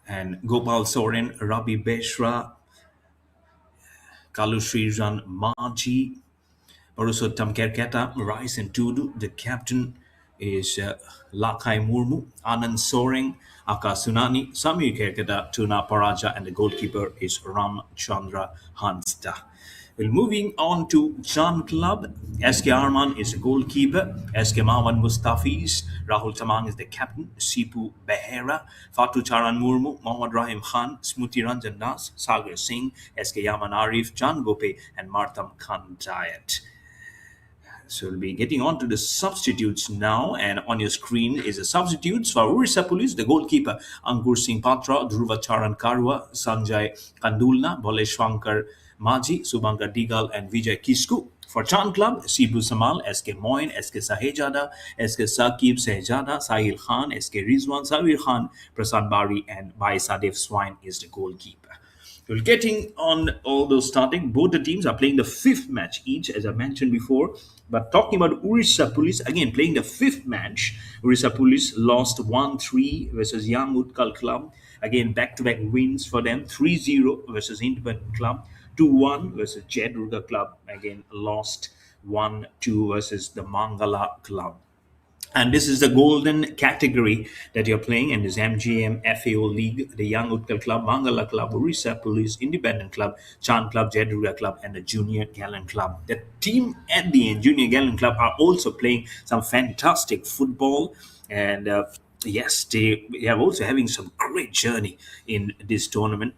And Gopal Soren, Rabi Beshra, Kalusrijan Maji, Parusottam Kerketa, Rice and Tudu. The captain is Lakai Murmu, Anand Soring, Akasunani, Samir Kerketa, Tuna Paraja, and the goalkeeper is Ram Chandra Hansta. Well, moving on to Chan Club, SK Arman is the goalkeeper, SK Mawan Mustafiz, Rahul Tamang is the captain, Sipu Behera, Fatu Charan Murmu, Mohammad Rahim Khan, Smuti Ranjan Das, Sagar Singh, SK Yaman Arif, Jan Gope, and Martam Khan Jayat. So we'll be getting on to the substitutes now, and on your screen is the substitutes for Odisha Police, the goalkeeper Ankur Singh Patra, Dhruva Charan Karwa, Sanjay Kandulna, Boleshwankar Maji, Subankar Digal, and Vijay Kisku. For Chan Club, Sibu Samal, SK Moin, SK Sahejada, SK Sakib Sehjada, Sahil Khan, SK Rizwan, Savir Khan, Prasad Bari, and Bhai Sadef Swine is the goalkeeper. Well, getting on all those starting, both the teams are playing the fifth match each, as I mentioned before. But talking about Odisha Police, again playing the fifth match, Odisha Police lost 1-3 versus Young Utkal Club. Again, back to back wins for them, 3-0 versus Independent Club, 2-1 versus Jed Durga Club. Again, lost 1-2 versus the Mangala Club. And this is the golden category that you're playing in this MGM-FAO League, the Young Utkal Club, Mangala Club, Orissa Police, Independent Club, Chand Club, Jedruga Club, and the Junior Gallant Club. The team at the end, Junior Gallant Club, are also playing some fantastic football. And yes, they are also having some great journey in this tournament.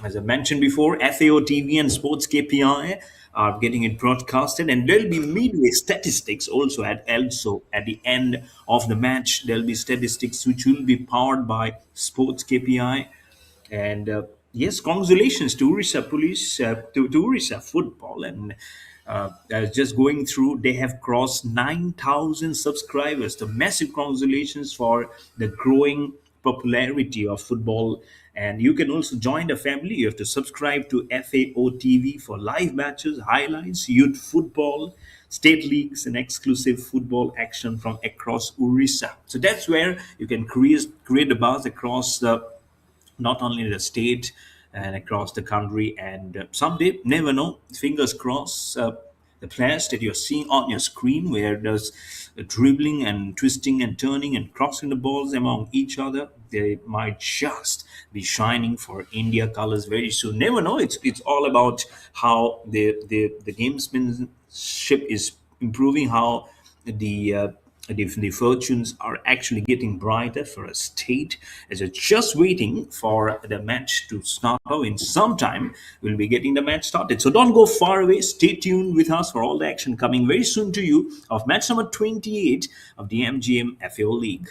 As I mentioned before, FAO TV and Sports KPI are getting it broadcasted, and there'll be midway statistics also at the end of the match. There'll be statistics which will be powered by Sports KPI, and yes, congratulations to Orissa Police, to Orissa Football, and I was just going through. They have crossed 9,000 subscribers. The massive congratulations for the growing popularity of football. And you can also join the family. You have to subscribe to FAO TV for live matches, highlights, youth football, state leagues, and exclusive football action from across Orissa. So that's where you can create a buzz across the not only the state and across the country. And someday, never know, fingers crossed, the players that you're seeing on your screen, where there's dribbling and twisting and turning and crossing the balls among each other, they might just be shining for India colors very soon. Never know. It's all about how the gamesmanship is improving, how the fortunes are actually getting brighter for a state, as it's just waiting for the match to start. Oh, in some time we'll be getting the match started, so don't go far away. Stay tuned with us for all the action coming very soon to you of match number 28 of the MGM FAO League.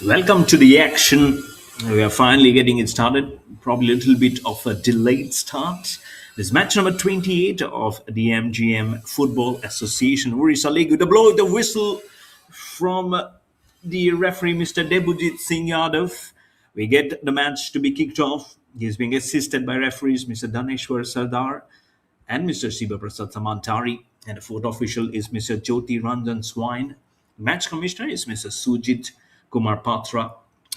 Welcome to the action. We are finally getting it started. Probably a little bit of a delayed start. This match number 28 of the MGM Football Association. Odisha League with the blow of the whistle from the referee, Mr. Debujit Singh Yadav. We get the match to be kicked off. He's being assisted by referees Mr. Daneshwar Sardar and Mr. Siba Prasad Samantari. And the fourth official is Mr. Jyoti Ranjan Swine. Match commissioner is Mr. Sujit Kumar Patra.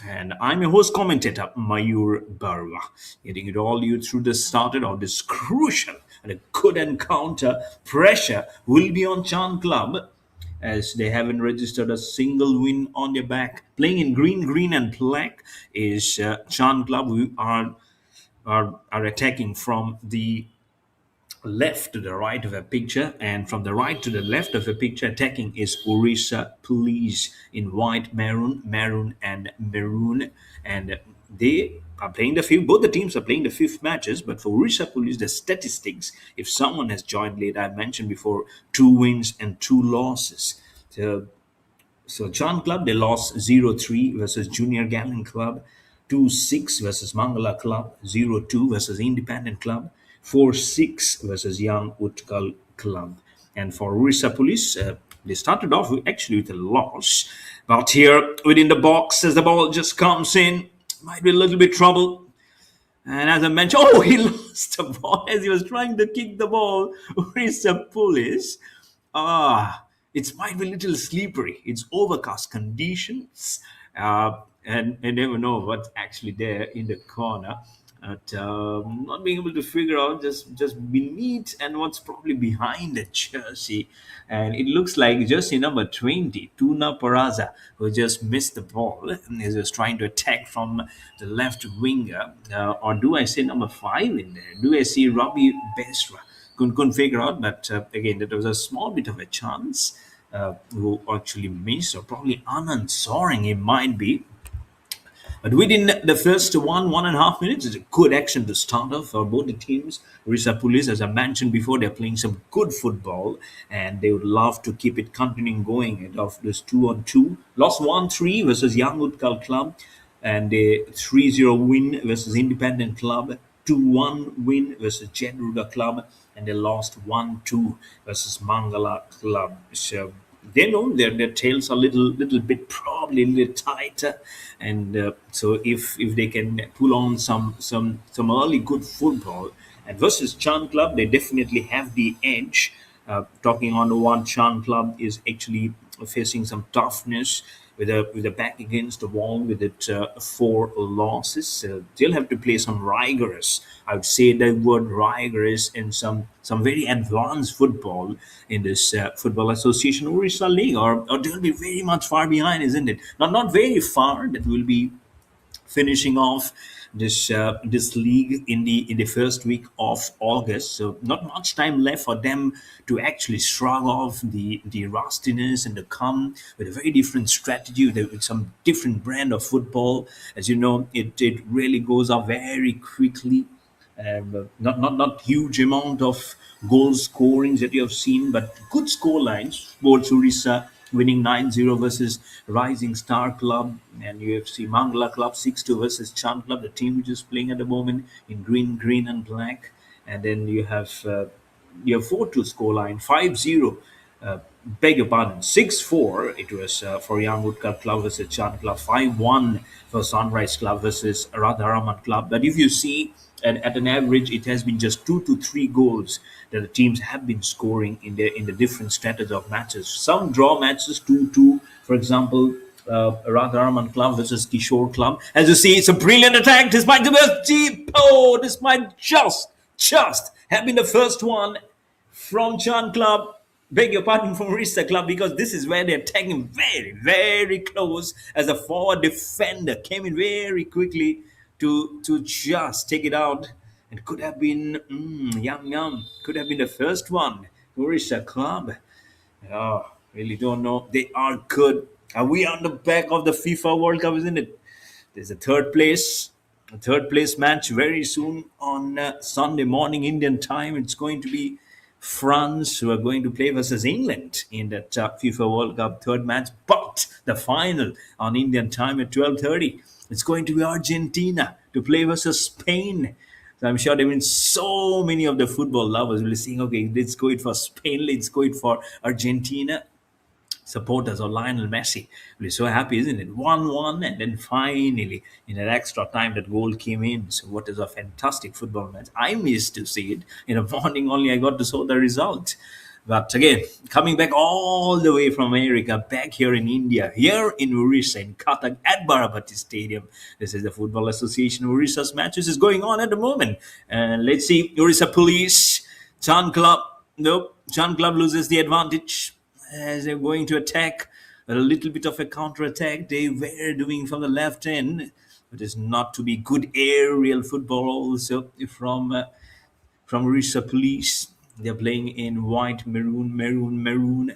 And I'm your host commentator, Mayur Barwa. Getting it all you through the started of this crucial and a good encounter. Pressure will be on Chand Club as they haven't registered a single win on their back. Playing in green, and black is Chand Club, who are attacking from the left to the right of a picture, and from the right to the left of a picture attacking is Odisha Police in white, maroon and maroon. And they are playing the fifth, both the teams are playing the fifth matches. But for Odisha Police, the statistics, if someone has joined late, I mentioned before, 2 wins and 2 losses. So Chand Club, they lost 0-3 versus Junior Gallant Club, 2-6 versus Mangala Club, 0-2 versus Independent Club, 4-6 versus Young Utkal Club. And for Odisha Police, they started off actually with a loss. But here within the box, as the ball just comes in, might be a little bit trouble. And as I mentioned, oh, he lost the ball as he was trying to kick the ball. Odisha Police. It might be a little slippery. It's overcast conditions, and I never know what's actually there in the corner. But not being able to figure out just beneath and what's probably behind the jersey, and it looks like jersey number 20, Tuna Paraza, who just missed the ball and is just trying to attack from the left winger, or do I say number 5 in there? Do I see Robbie Besra? Couldn't figure out, but again, that was a small bit of a chance who actually missed, or probably Anand Soaring it might be. But within the first 1.5 minutes, it's a good action to start off for both the teams. Odisha Police, as I mentioned before, they're playing some good football and they would love to keep it continuing going and of this 2-on-2. Lost 1-3 versus Young Utkal Club and a 3-0 win versus Independent Club, 2-1 win versus Jedruga Club, and they lost 1-2 versus Mangala Club. So they know their tails are little bit probably a little tighter, and so if they can pull on some early good football and versus Chand Club, they definitely have the edge. Talking on the one, Chand Club is actually facing some toughness with a back against the wall with it 4 losses. They'll have to play some rigorous. I would say the word rigorous and some very advanced football in this football association Odisha League, or they'll be very much far behind, isn't it? Not very far. That will be finishing off this league in the first week of August. So not much time left for them to actually shrug off the rustiness and to come with a very different strategy with some different brand of football. As you know, it really goes up very quickly. Not huge amount of goal scorings that you have seen, but good score lines. Sports Orissa winning 9-0 versus Rising Star Club, and UFC Mangala Club 6-2 versus Chand Club, the team which is playing at the moment in green and black. And then you have your 4-2 scoreline, 5-0. Beg your pardon, 6-4. It was for Young Utkal Club versus Chand Club, 5-1 for Sunrise Club versus Radharaman Club. But if you see at an average, it has been just 2 to 3 goals that the teams have been scoring in the different status of matches. Some draw matches 2-2, for example. Radharaman Club versus Kishore Club. As you see, it's a brilliant attack. This might this might just have been the first one from Chand Club. Beg your pardon, from Orissa Club, because this is where they're tagging very, very close as a forward defender came in very quickly to just take it out. It could have been yum. Could have been the first one. Orissa Club. Oh, really don't know. They are good. Are we on the back of the FIFA World Cup, isn't it? There's a third place match very soon on Sunday morning Indian time. It's going to be France were going to play versus England in that FIFA World Cup third match, but the final on Indian time at 12:30, it's going to be Argentina to play versus Spain. So I'm sure there have been so many of the football lovers will be saying, okay, let's go it for Spain, let's go it for Argentina supporters or Lionel Messi will be so happy, isn't it? 1-1, and then finally, in an extra time, that goal came in. So, what is a fantastic football match. I missed to see it. In the morning only, I got to saw the result. But again, coming back all the way from America, back here in India, here in Odisha, in Cuttack, at Barabati Stadium. This is the Football Association Odisha's matches is going on at the moment. And let's see, Odisha Police, Chand Club. Nope, Chand Club loses the advantage as they're going to attack. A little bit of a counter attack they were doing from the left end. It is not to be good aerial football also from Odisha Police. They're playing in white, maroon, maroon, maroon.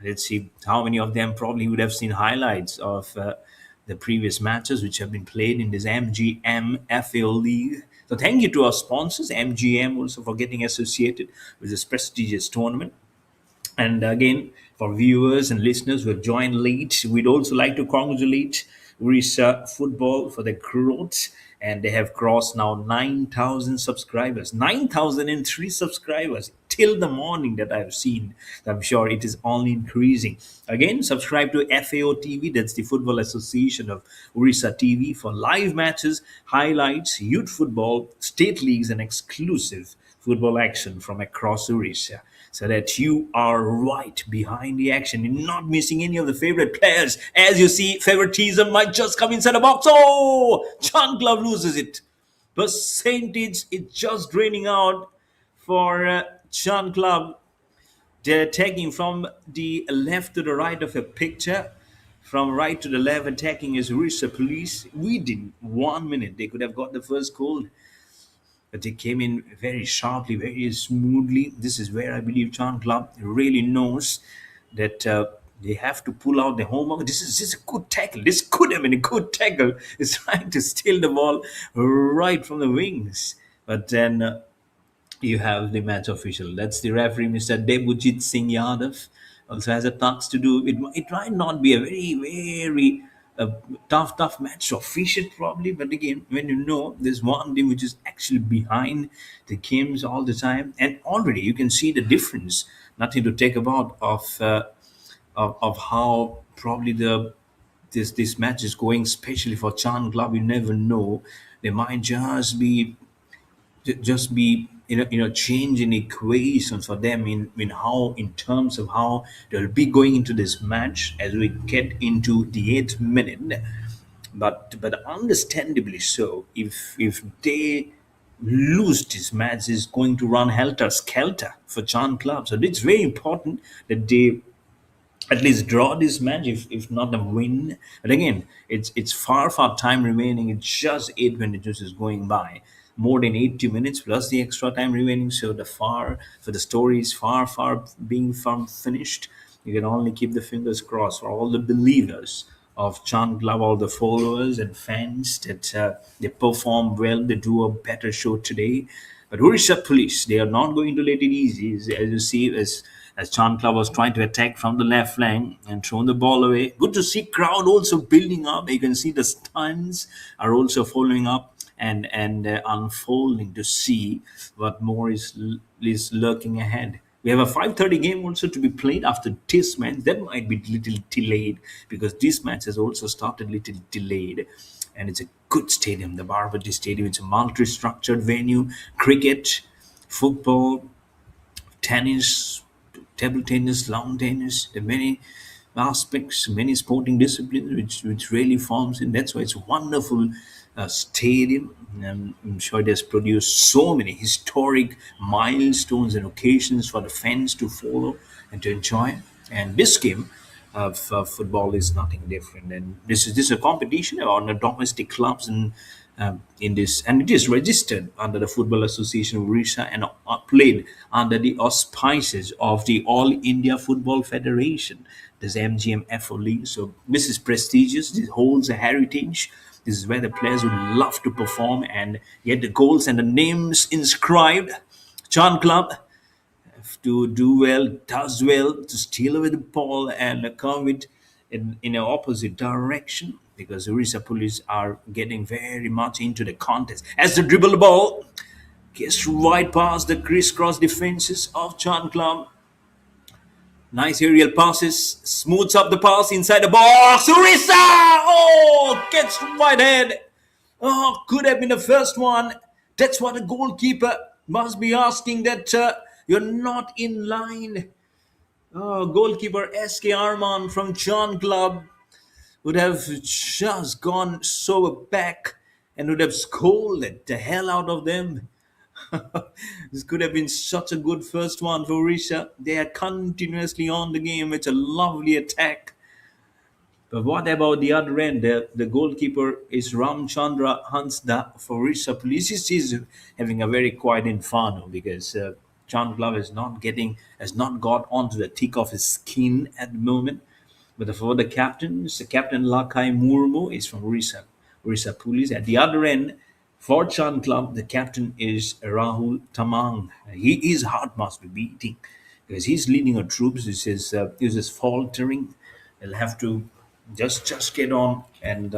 Let's see how many of them probably would have seen highlights of the previous matches which have been played in this MGM-FAO league. So thank you to our sponsors, MGM, also for getting associated with this prestigious tournament. And again, for viewers and listeners who have joined late, we'd also like to congratulate Orissa Football for their growth. And they have crossed now 9,000 subscribers, 9,003 subscribers till the morning that I've seen. I'm sure it is only increasing. Again, subscribe to FAO TV, that's the Football Association of Orissa TV, for live matches, highlights, youth football, state leagues, and exclusive football action from across Orissa, so that you are right behind the action. You're not missing any of the favorite players. As you see, favoritism might just come inside the box. Oh, Chan Club loses it. Percentage is just draining out for Chan Club. They're attacking from the left to the right of a picture. From right to the left, attacking is Odisha Police. Within 1 minute, they could have got the first goal, but they came in very sharply, very smoothly. This is where I believe Chan Club really knows that they have to pull out the homework. This is a good tackle. This could have been a good tackle. It's trying to steal the ball right from the wings. But then you have the match official. That's the referee, Mr. Debujit Singh Yadav. Also has a task to do. It might not be a very, very tough match to officiate probably. But again, when you know there's one team which is actually behind the games all the time, and already you can see the difference. Nothing to take about of how probably this match is going, especially for Chan Club. You never know. They might just be change in equations for them in how, in terms of how they'll be going into this match as we get into the 8th minute. But understandably so, if they lose this match, is going to run helter skelter for Chan Club. So it's very important that they at least draw this match, if not a win. But again, it's far time remaining. It's just 8 minutes is going by, more than 80 minutes plus the extra time remaining. So the story is far being from finished. You can only keep the fingers crossed for all the believers of Chant Club, all the followers and fans, that they perform well, they do a better show today. But Odisha Police, they are not going to let it easy. As you see, as Chant Club was trying to attack from the left flank and thrown the ball away. Good to see crowd also building up. You can see the stands are also following up and unfolding to see what more is lurking ahead. We have a 5:30 game also to be played after this match. That might be little delayed because this match has also started little delayed. And it's a good stadium, the Barabati Stadium. It's a multi-structured venue, cricket, football, tennis, table tennis, lawn tennis. There are many aspects, many sporting disciplines which really forms in. That's why it's a wonderful stadium. And I'm sure it has produced so many historic milestones and occasions for the fans to follow and to enjoy. And this game of football is nothing different. And this is a competition on the domestic clubs and in this, and it is registered under the Football Association of Odisha and played under the auspices of the All India Football Federation, this MGM-FAO league. So this is prestigious. This holds a heritage. This is where the players would love to perform and get the goals and the names inscribed. Chan Club, to do well, does well to steal away the ball and come it in an opposite direction because Orissa Police are getting very much into the contest. As the dribble the ball gets right past the crisscross defenses of Chand Club. Nice aerial passes, smooths up the pass inside the box. Orissa! Oh, gets right head. Oh, could have been the first one. That's what a goalkeeper must be asking, that you're not in line. Oh, goalkeeper SK Arman from John Club would have just gone so back and would have scolded the hell out of them. This could have been such a good first one for Risha. They are continuously on the game. It's a lovely attack. But what about the other end? The goalkeeper is Ramchandra Hansda for Orissa Police. He's having a very quiet inferno because Chand Glove has not got onto the thick of his skin at the moment. But for the captains, the captain Lakai Murmu is from Orissa Police. At the other end, for Chand Club, the captain is Rahul Tamang. His heart must be beating because he's leading our troops. This is faltering. He'll have to just get on and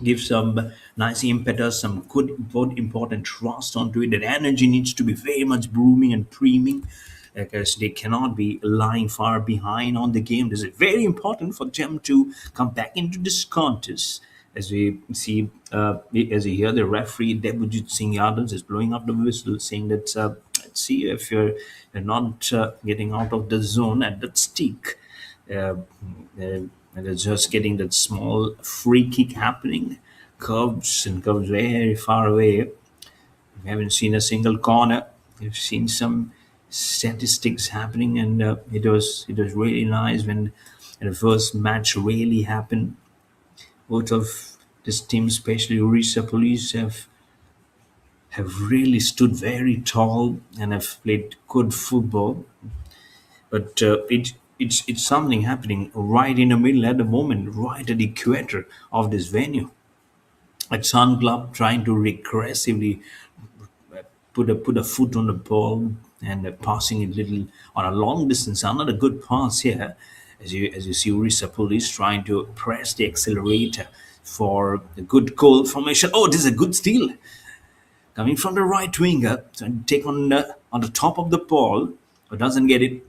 give some nice impetus, some good important thrust onto it. That energy needs to be very much booming and preeming because they cannot be lying far behind on the game. This is very important for them to come back into this contest. As we see, as you hear the referee Debujit Singh Yadav is blowing up the whistle, saying that let's see if you're not getting out of the zone at that stick. Uh, and it's just getting that small free kick happening, curves and curves very far away. We haven't seen a single corner. We've seen some statistics happening, and it was really nice when the first match really happened. Both of this team, especially Orissa Police, have really stood very tall and have played good football. But it's something happening right in the middle at the moment, right at the equator of this venue. At Sun Club trying to regressively put a foot on the ball and passing it little on a long distance. Another good pass here, as you see Orissa Police trying to press the accelerator for a good goal formation. Oh, this is a good steal coming from the right winger to take on the top of the ball, but doesn't get it.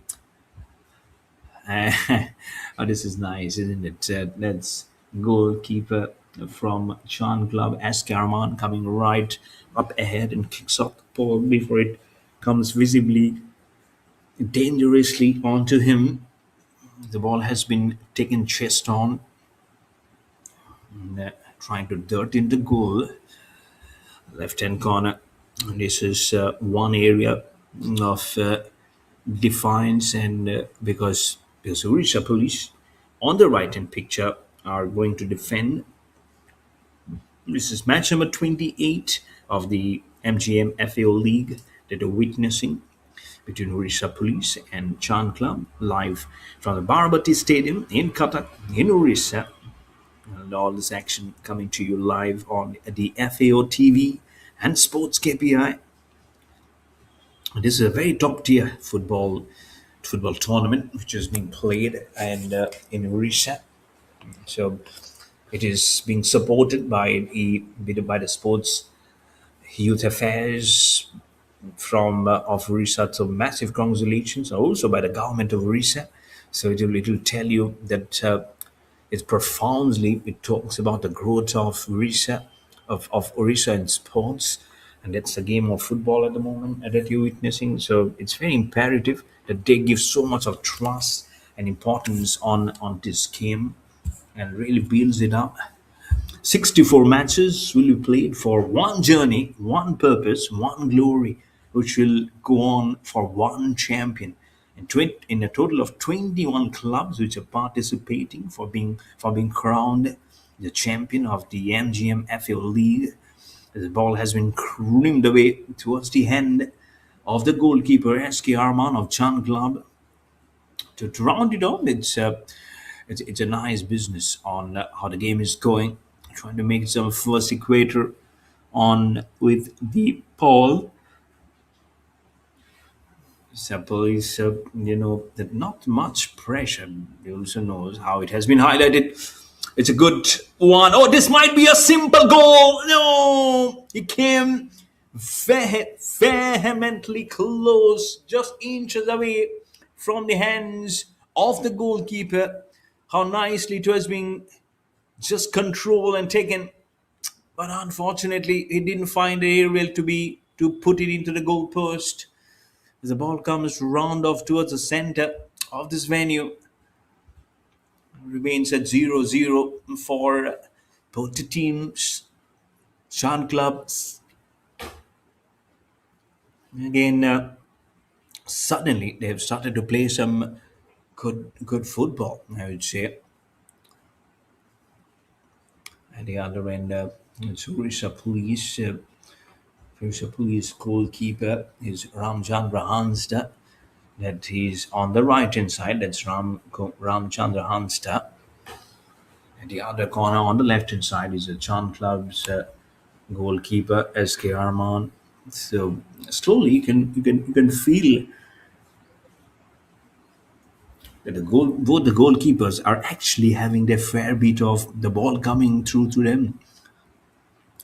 Oh, this is nice, isn't it? That's goalkeeper from Chan Club, Askarman, coming right up ahead and kicks off the ball before it comes visibly, dangerously onto him. The ball has been taken chest on, and, trying to dirt in the goal, left hand corner. This is one area of defiance, and because Odisha Police on the right hand picture are going to defend. This is match number 28 of the MGM-FAO League that are witnessing between Odisha Police and Chan Club, live from the Barabati Stadium in Cuttack in Odisha. And all this action coming to you live on the FAO TV and Sports KPI. This is a very top tier football tournament which is being played and in Odisha. So it is being supported by the sports youth affairs from of Orissa. So massive congratulations, also by the government of Orissa. So it will tell you that it talks about the growth of Orissa, of Orissa in sports, and that's the game of football at the moment that you're witnessing. So it's very imperative that they give so much of trust and importance on this game and really builds it up. 64 matches will be played for one journey, one purpose, one glory, which will go on for one champion. In a total of 21 clubs which are participating for being crowned the champion of the MGM-FAO League. The ball has been creamed away towards the hand of the goalkeeper SK Arman of Chan Club. To round it off, it's a nice business on how the game is going. Trying to make some first equator on with the ball. Police, that not much pressure. You also knows how it has been highlighted. It's a good one. Oh, this might be a simple goal. No, he came vehemently close, just inches away from the hands of the goalkeeper. How nicely it was being just controlled and taken, but unfortunately, he didn't find the aerial to put it into the goal post. As the ball comes round off towards the center of this venue, remains at 0-0 for both the teams. Chand clubs again. Suddenly, they've started to play some good football. I would say. At the other end, it's Odisha Police goalkeeper is Ramchandra Hansta. That he's on the right hand side. That's Ramchandra Hansta. At the other corner on the left hand side is the Chand Club's goalkeeper SK Arman. So slowly you can feel that both the goalkeepers are actually having their fair bit of the ball coming through to them.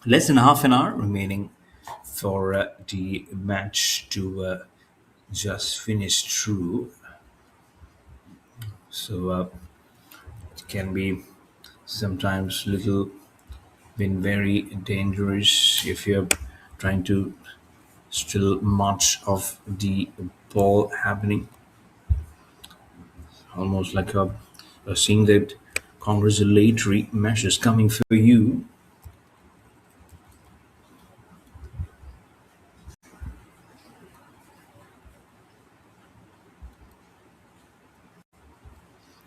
Less than half an hour remaining for the match to just finish through. So it can be sometimes little been very dangerous if you're trying to still much of the ball happening, almost like a seeing that congratulatory measures coming for you.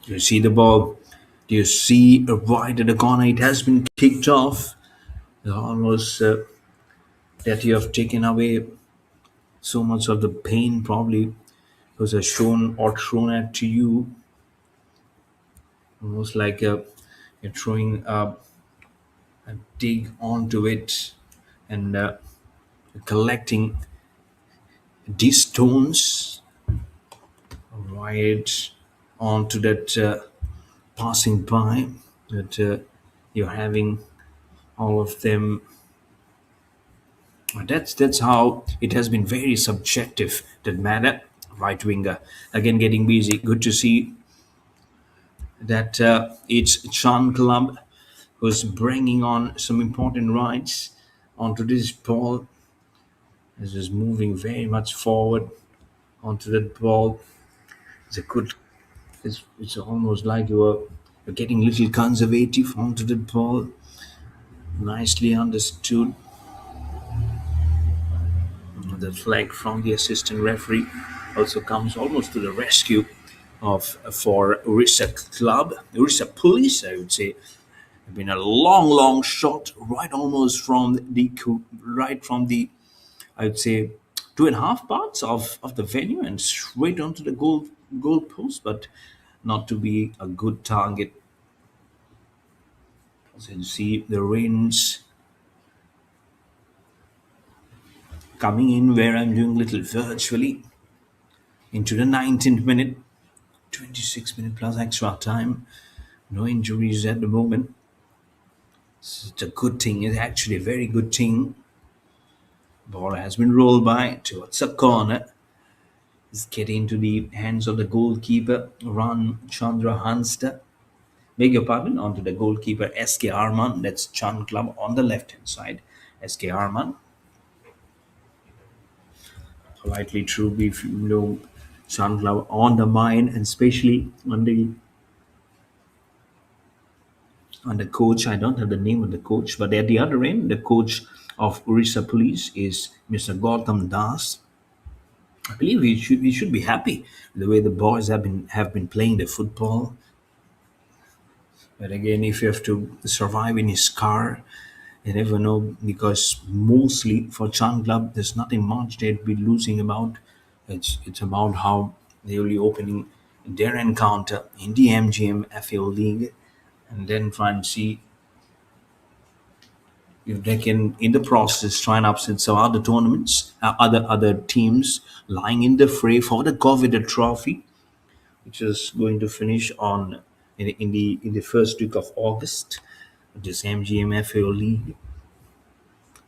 You see the ball. Do you see right at the corner? It has been kicked off. It's almost that you have taken away so much of the pain, probably was shown or thrown at to you, almost like you're throwing a dig onto it and collecting these stones right onto that passing by that you're having all of them. That's how it has been very subjective. That matter. Right winger again getting busy. Good to see that it's Chan Club who's bringing on some important rights onto this ball. This is moving very much forward onto that ball. It's a good. It's almost like you're getting a little conservative onto the ball. Nicely understood. The flag from the assistant referee also comes almost to the rescue of for Orissa Club, Orissa Police, I would say. Been a long shot right almost from the I would say 2.5 parts of the venue and straight onto the goal post, but not to be a good target. As you see, the rains coming in where I'm doing little virtually into the 19th minute, 26-minute plus extra time. No injuries at the moment. It's a good thing. It's actually a very good thing. Ball has been rolled by towards a corner. It's getting into the hands of the goalkeeper, Ran Chandra Hansta. Beg your pardon, onto the goalkeeper, SK Arman. That's Chand Club on the left hand side. SK Arman. Politely true, if you know Chand Club on the mind, and especially on the coach. I don't have the name of the coach, but at the other end, the coach of Orissa Police is Mr. Gautam Das. I believe we should be happy with the way the boys have been playing the football. But again, if you have to survive in his car, you never know, because mostly for Chan Club, there's nothing much they'd be losing about. It's about how they will be opening their encounter in the MGM-FAO League, and then try and see if they can, in the process, try and upset some other tournaments, other teams lying in the fray for the coveted trophy, which is going to finish on in the first week of August. This MGM-FAO league.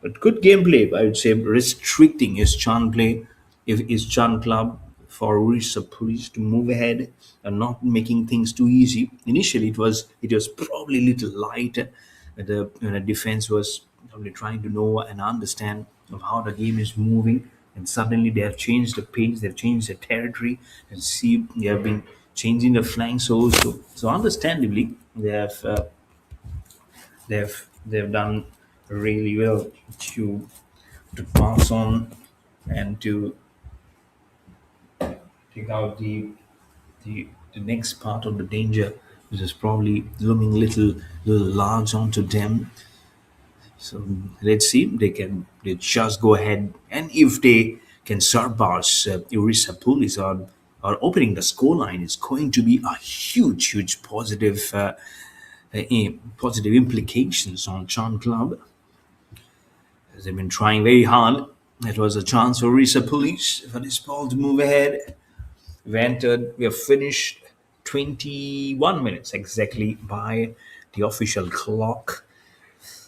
But good gameplay, I would say, restricting his Chan play, if his Chan club for Odisha Police to move ahead and not making things too easy. Initially, it was probably a little light. The defense was probably trying to know and understand of how the game is moving, and suddenly they have changed the pace, they've changed the territory, and see they have been changing the flanks also. So understandably, they've done really well to pass on and to take out the next part of the danger, which is probably looming little large onto them. So let's see if they just go ahead, and if they can surpass Orissa Police or opening the scoreline is going to be a huge positive positive implications on Chan Club. They've been trying very hard. It was a chance for Orissa Police for this ball to move ahead. We entered, we have finished 21 minutes exactly by the official clock.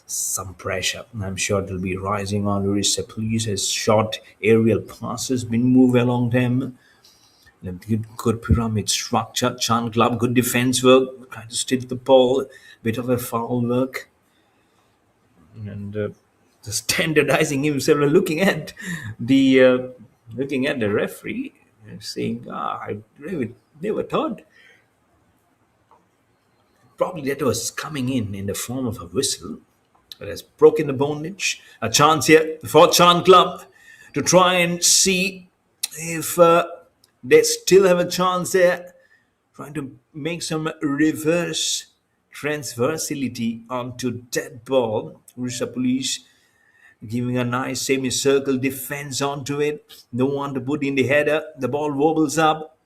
Some pressure, I'm sure, it'll be rising on Orissa Police as short aerial passes been moved along them. A good pyramid structure. Chan Club, good defense work, trying to steal the ball, bit of a foul work. And standardizing himself and the looking at the referee and saying, I really never thought probably that was coming in the form of a whistle that has broken the bondage. A chance here for Chan Club to try and see if they still have a chance there, trying to make some reverse transversality onto that ball. Risha Police giving a nice semicircle defense onto it. No one to put in the header. The ball wobbles up.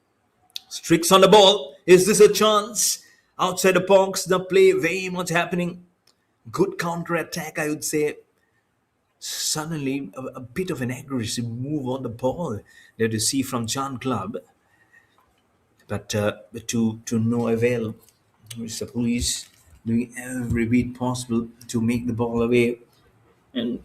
Strix on the ball. Is this a chance? Outside the box, the play very much happening. Good counter attack, I would say. Suddenly, a bit of an aggressive move on the ball that you see from Chan Club, but to no avail. The police doing every bit possible to make the ball away, and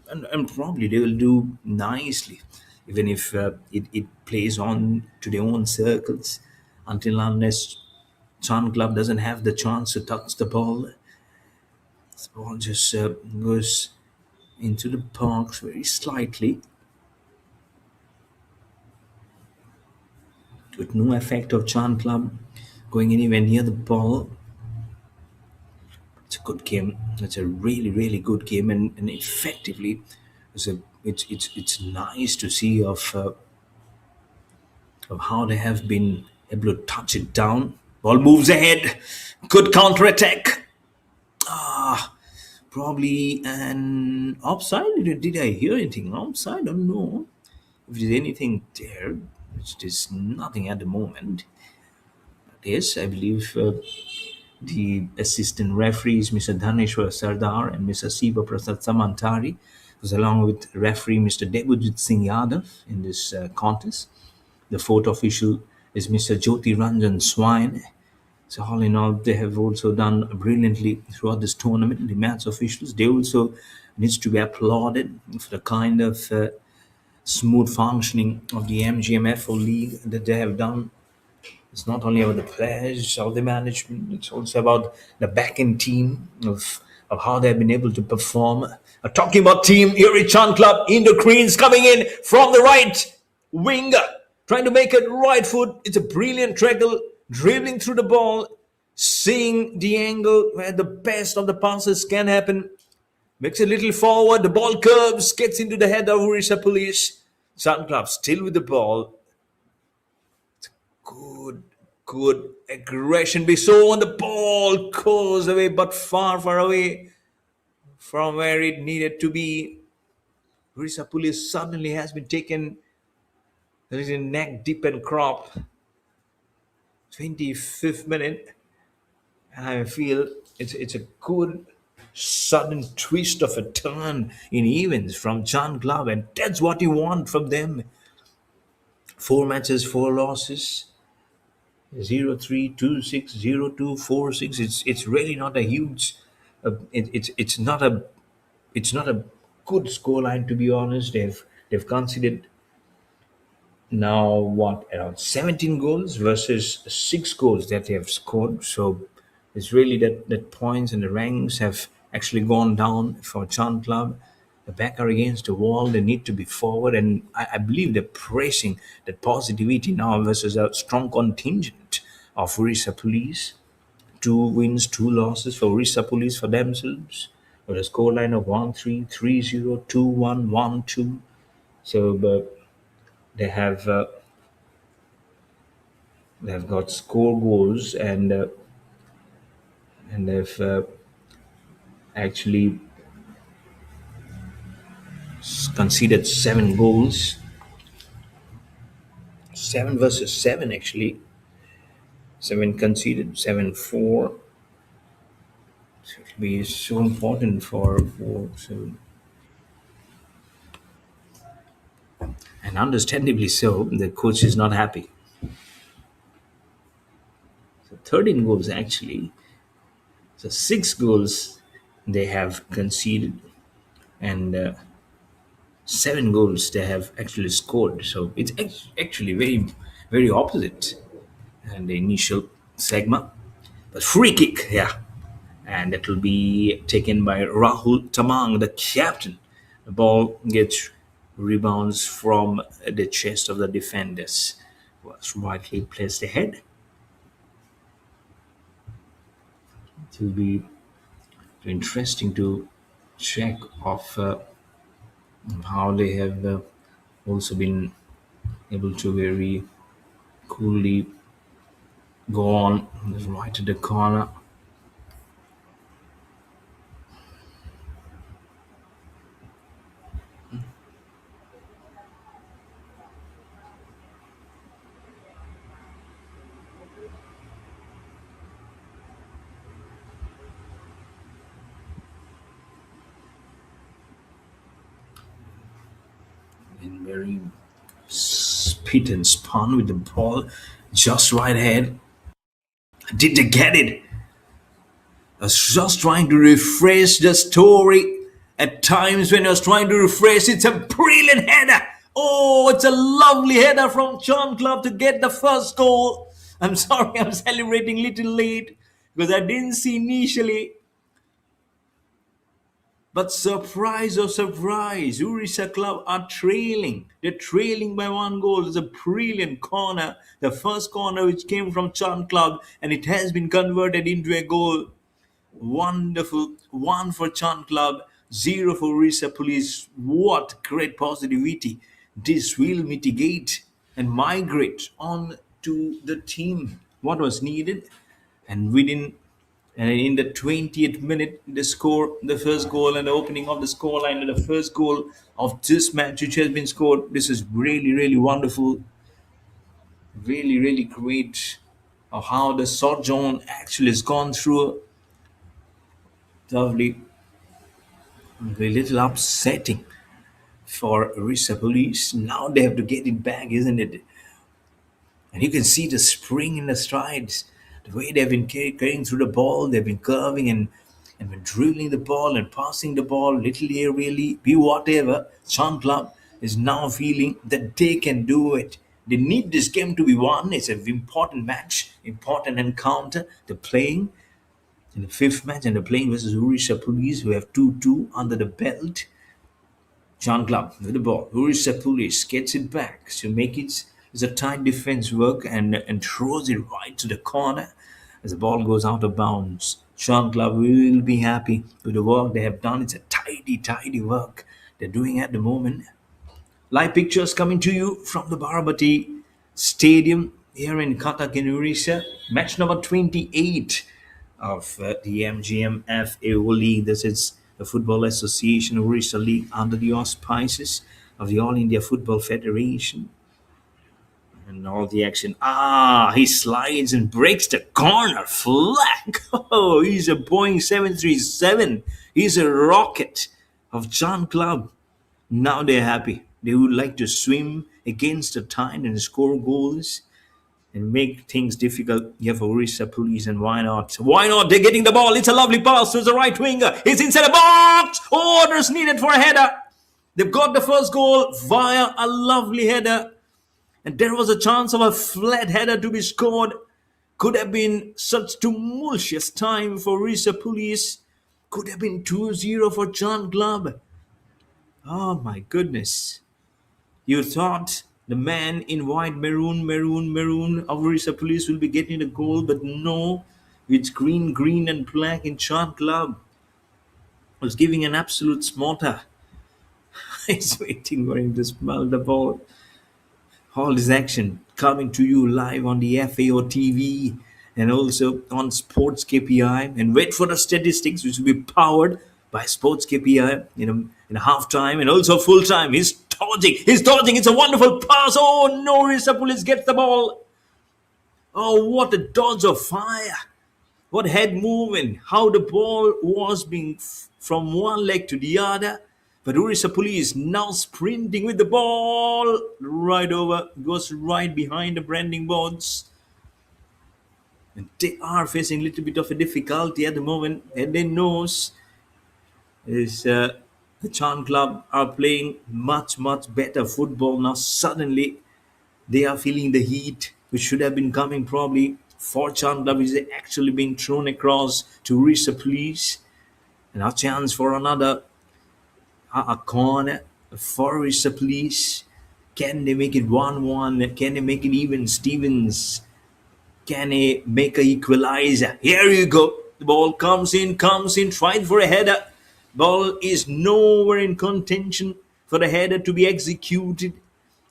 probably they will do nicely, even if it plays on to their own circles until unless Chan Club doesn't have the chance to touch the ball. The ball just goes into the box very slightly, with no effect of Chan Club going anywhere near the ball. It's a good game. It's a really good game, and effectively, it's nice to see of how they have been able to touch it down. Ball moves ahead. Good counter attack. Probably an offside. Did I hear anything outside? I don't know if there's anything there. There's nothing at the moment. Yes, I believe the assistant referees, Mr. Dhaneshwar Sardar and Mr. Siva Prasad Samantari, was along with referee Mr. Debujit Singh Yadav in this contest. The fourth official is Mr. Jyoti Ranjan Swine. So all in all, they have also done brilliantly throughout this tournament. The match officials, they also needs to be applauded for the kind of smooth functioning of the MGM-FAO league that they have done. It's not only about the players or the management, it's also about the back end team of how they've been able to perform. Talking about team, Yuri Chan Club, Indo Greens coming in from the right wing, trying to make it right foot. It's a brilliant tackle, dribbling through the ball, seeing the angle where the best of the passes can happen. Makes a little forward, the ball curves, gets into the head of Odisha Police. Chan Club still with the ball. Good aggression. We saw on the ball goes away, but far away from where it needed to be. Odisha Police suddenly has been taken. There is a neck deep and crop. 25th minute, and I feel it's a good Sudden twist of a turn in events from Chan Club, and that's what you want from them. 4 matches, 4 losses, 0-3, 2-6, 0-2, 4-6. It's really not a huge. It's not a good scoreline, to be honest. They've conceded now what, around 17 goals versus 6 goals that they have scored. So it's really that points and the ranks have actually gone down for Chan Club. The back are against the wall. They need to be forward, and I believe they're pressing that positivity now versus a strong contingent of Odisha Police. 2 wins, 2 losses for Odisha Police for themselves, with a scoreline of 1-3, 3-0, 2-1, 1-2. So, but they have they've got score goals, and they've actually conceded 7 goals. 7 versus 7 actually. 7 conceded, 7-4. So it'll be so important for so, and understandably so. The coach is not happy. So 13 goals actually. So 6 goals they have conceded, and 7 goals they have actually scored. So it's actually very opposite and the initial segment. But free kick, yeah, and it will be taken by Rahul Tamang, the captain. The ball gets rebounds from the chest of the defenders. Was rightly placed ahead. It will be interesting to check of how they have also been able to very coolly go on right to the corner. And very spit and spun with the ball just right ahead. Did they get it? I was just trying to refresh the story. At times when I was trying to refresh, it's a brilliant header. Oh, it's a lovely header from John Club to get the first goal. I'm sorry, I'm celebrating a little late because I didn't see initially. But surprise or surprise, Urisa Club are trailing. They're trailing by 1 goal. It's a brilliant corner. The first corner which came from Chan Club, and it has been converted into a goal. Wonderful. 1 for Chan Club, 0 for Orissa Police. What great positivity. This will mitigate and migrate on to the team. What was needed? And within and in the 20th minute, the first goal and the opening of the scoreline and the first goal of this match which has been scored. This is really wonderful, really great. Of how the short zone actually has gone through. Lovely, a little upsetting for Orissa Police. Now they have to get it back, isn't it? And you can see the spring in the strides, the way they've been carrying through the ball, they've been curving and been dribbling the ball and passing the ball, little aerially, be whatever. Chan Club is now feeling that they can do it. They need this game to be won. It's an important match, important encounter. They're playing in the fifth match, and they're playing versus Orissa Police, who have 2-2 under the belt. John Club with the ball. Odisha Police gets it back to make it as a tight defense work and throws it right to the corner as the ball goes out of bounds. John Club will be happy with the work they have done. It's a tidy work they're doing at the moment. Live pictures coming to you from the Barabati Stadium here in Cuttack in Odisha. Match number 28 of the MGM-FAO League. This is the Football Association Odisha League under the auspices of the All India Football Federation. And and all the action. He slides and breaks the corner flag. Oh, he's a Boeing 737. He's a rocket of Chand Club. Now they're happy. They would like to swim against the tide and score goals and make things difficult here for Odisha Police. And why not? Why not? They're getting the ball. It's a lovely pass to the right winger. It's inside the box. Orders needed for a header. They've got the first goal via a lovely header. And there was a chance of a flat header to be scored. Could have been such tumultuous time for Odisha Police. Could have been 2-0 for Chand Club. Oh my goodness. You thought the man in white, maroon of Odisha Police will be getting the goal, but no. It's green, and black in Chand Club. Was giving an absolute smarter. He's waiting for him to smell the ball. All this action coming to you live on the FAO TV and also on SportsKPI. And wait for the statistics, which will be powered by SportsKPI in a half time and also full time. He's dodging. It's a wonderful pass. Oh no, Odisha Police gets the ball. Oh, what a dodge of fire. What head movement. How the ball was being from one leg to the other. But Odisha Police now sprinting with the ball right over, goes right behind the branding boards. And they are facing a little bit of a difficulty at the moment. And they knows is the Chand Club are playing much better football now. Suddenly, they are feeling the heat, which should have been coming probably for Chand Club, is actually being thrown across to Odisha Police. And a chance for another a corner for Odisha Police. Can they make it 1-1? Can they make it even Stevens? Can he make a equalizer? Here you go. The ball comes in, tried for a header. Ball is nowhere in contention for the header to be executed.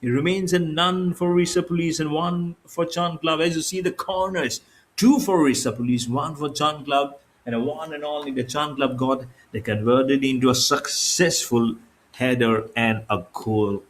It remains a none for Odisha Police and one for Chand Club. As you see the corners, two for Odisha Police, one for Chand Club, and a one and only the Chand Club got. They converted into a successful header and a goal.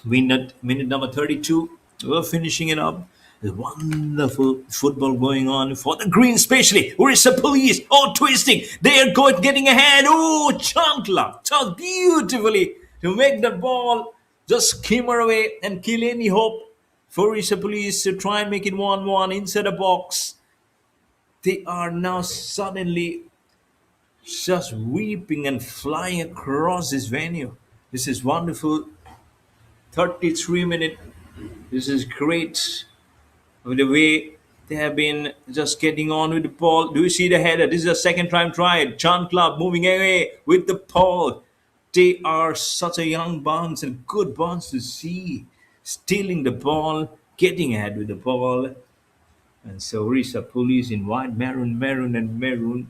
Minute number 32. We're finishing it up. There's wonderful football going on for the green, especially. Odisha Police, twisting. They are getting ahead. Oh, Chand Club just beautifully to make the ball just skimmer away and kill any hope for Odisha Police to try and make it 1-1 inside the box. They are now suddenly just weeping and flying across this venue. This is wonderful. 33 minutes. This is great. With the way they have been just getting on with the ball. Do you see the header? This is a second time try. Chand Club moving away with the ball. They are such a young bunch and good bunch to see. Stealing the ball, getting ahead with the ball. And so Odisha Police in white, maroon.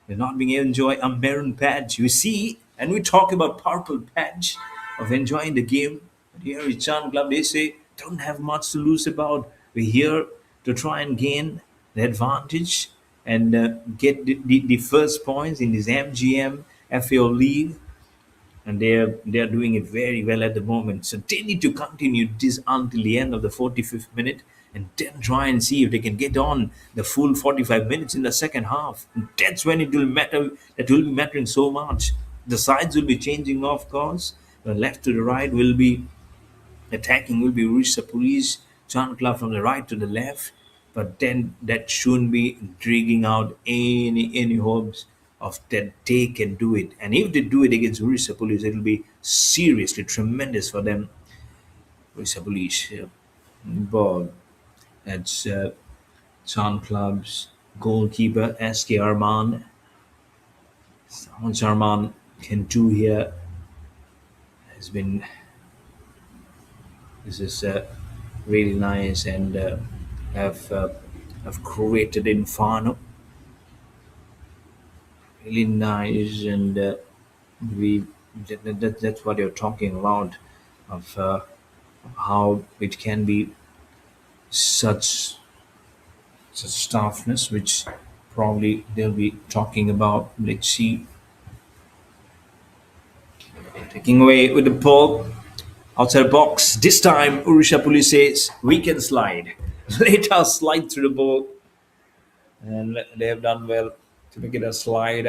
They're not being able to enjoy a maroon patch. You see, and we talk about purple patch of enjoying the game. But here is Chand Club. They say, don't have much to lose about. We're here to try and gain the advantage and get the first points in this MGM-FAO league. And they're doing it very well at the moment. So they need to continue this until the end of the 45th minute and then try and see if they can get on the full 45 minutes in the second half. And that's when it will matter. That will be mattering so much. The sides will be changing, of course. The left to the right will be attacking, will be Odisha Police. Chand Club from the right to the left, but then that shouldn't be dragging out any hopes of that they can do it. And if they do it against Odisha Police, it will be seriously tremendous for them. Odisha Police, ball. That's Chand Club's goalkeeper SK Arman. How much Arman can do here has been. This is really nice and have created Inferno. Really nice and that's what you're talking about of how it can be such toughness, which probably they'll be talking about. Let's see. Taking away with the ball. Outside box. This time, Odisha Police says we can slide. Let us slide through the ball, and they have done well to make it a slide.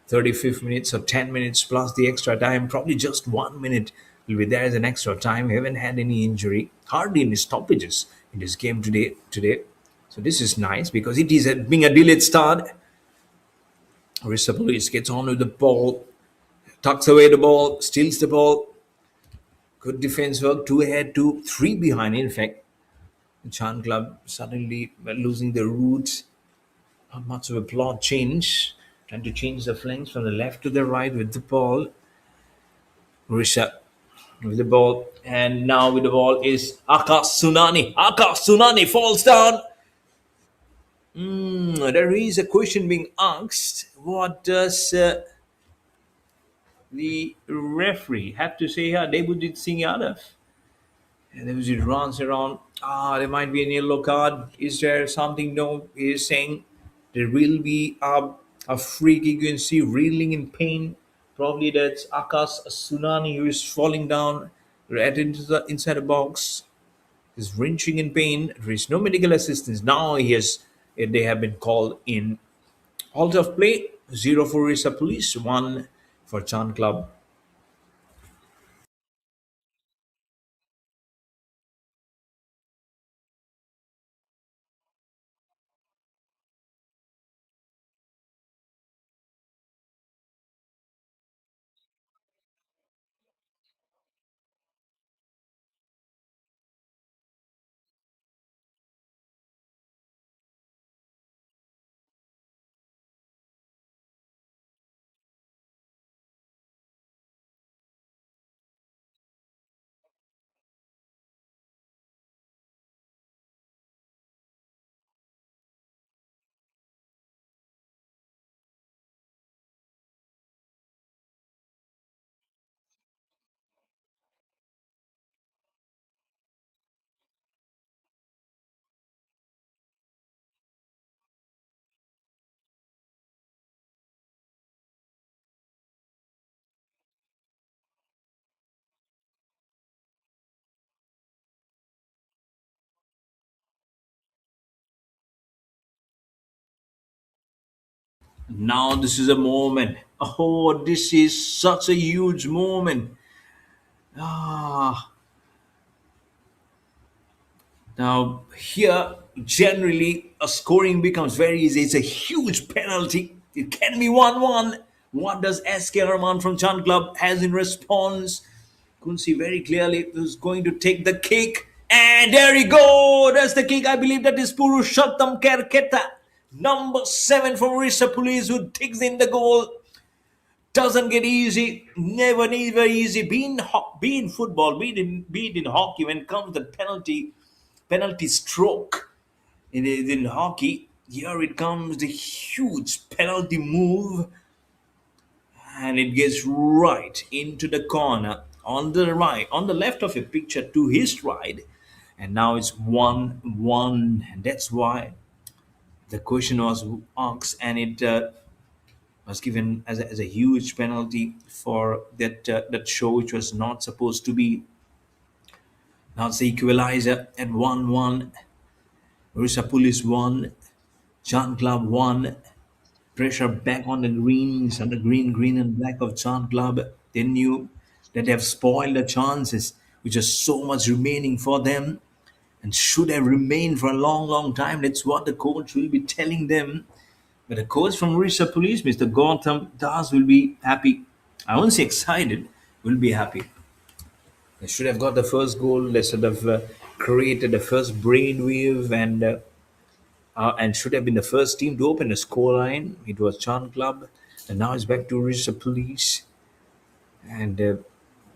35th minutes or 10 minutes plus the extra time, probably just 1 minute will be there as an extra time. We haven't had any injury, hardly any stoppages in this game today. So this is nice because it is being a delayed start. Orissa Police gets on with the ball, tucks away the ball, steals the ball. Good defense work, two ahead, two, three behind. In fact, the Chand Club suddenly losing their roots. Not much of a plot change. Trying to change the flanks from the left to the right with the ball. Risha with the ball, and now with the ball is Akash Sunani. Akash Sunani falls down. There is a question being asked. What does the referee have to say here? Debujit Singh Yadav. And Debujit runs around. There might be a yellow card. Is there something? No, he is saying there will be a free kick. You can see reeling in pain. Probably that's Akash Sunani who is falling down right into the inside the box. He's wrenching in pain. There is no medical assistance. Now they have been called in. Halt of play. 0 for Orissa Police, 1 for Chand Club. Now this is a moment. Oh, this is such a huge moment. Ah, Now, here, generally, a scoring becomes very easy. It's a huge penalty. It can be 1-1. What does SK Rahman from Chand Club has in response? Couldn't see very clearly who's going to take the kick. And there we go. That's the kick. I believe that is Purushottam Kerketa. Number 7 from Orissa Police who digs in the goal. Doesn't get easy. Never easy. Be in football, be it in hockey when it comes to penalty stroke in hockey. Here it comes the huge penalty move, and it gets right into the corner on the right, on the left of a picture to his right, and now it's 1-1. And that's why the question was asked, and it was given as a huge penalty for that show, which was not supposed to be. Now it's the equalizer at 1-1. Orissa Police 1, Chand Club 1. Pressure back on the greens, on the green and black of Chand Club. They knew that they have spoiled the chances, which is so much remaining for them and should have remained for a long time. That's what the coach will be telling them. But the coach from Orissa Police, Mr. Gautam Das, will be happy. I won't say excited, will be happy. They should have got the first goal. They should have created the first brainwave, and should have been the first team to open the scoreline. It was Chand Club, and now it's back to Odisha Police, and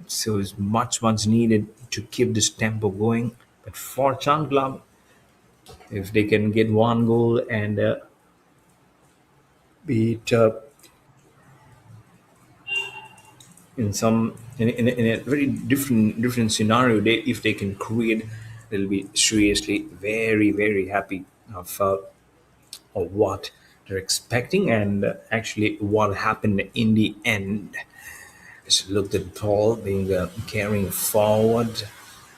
so it's much needed to keep this tempo going. But for Chand Club, if they can get one goal and beat in a very different scenario, if they can create, they'll be seriously very happy of what they're expecting and actually what happened in the end. Just look at Paul being carrying forward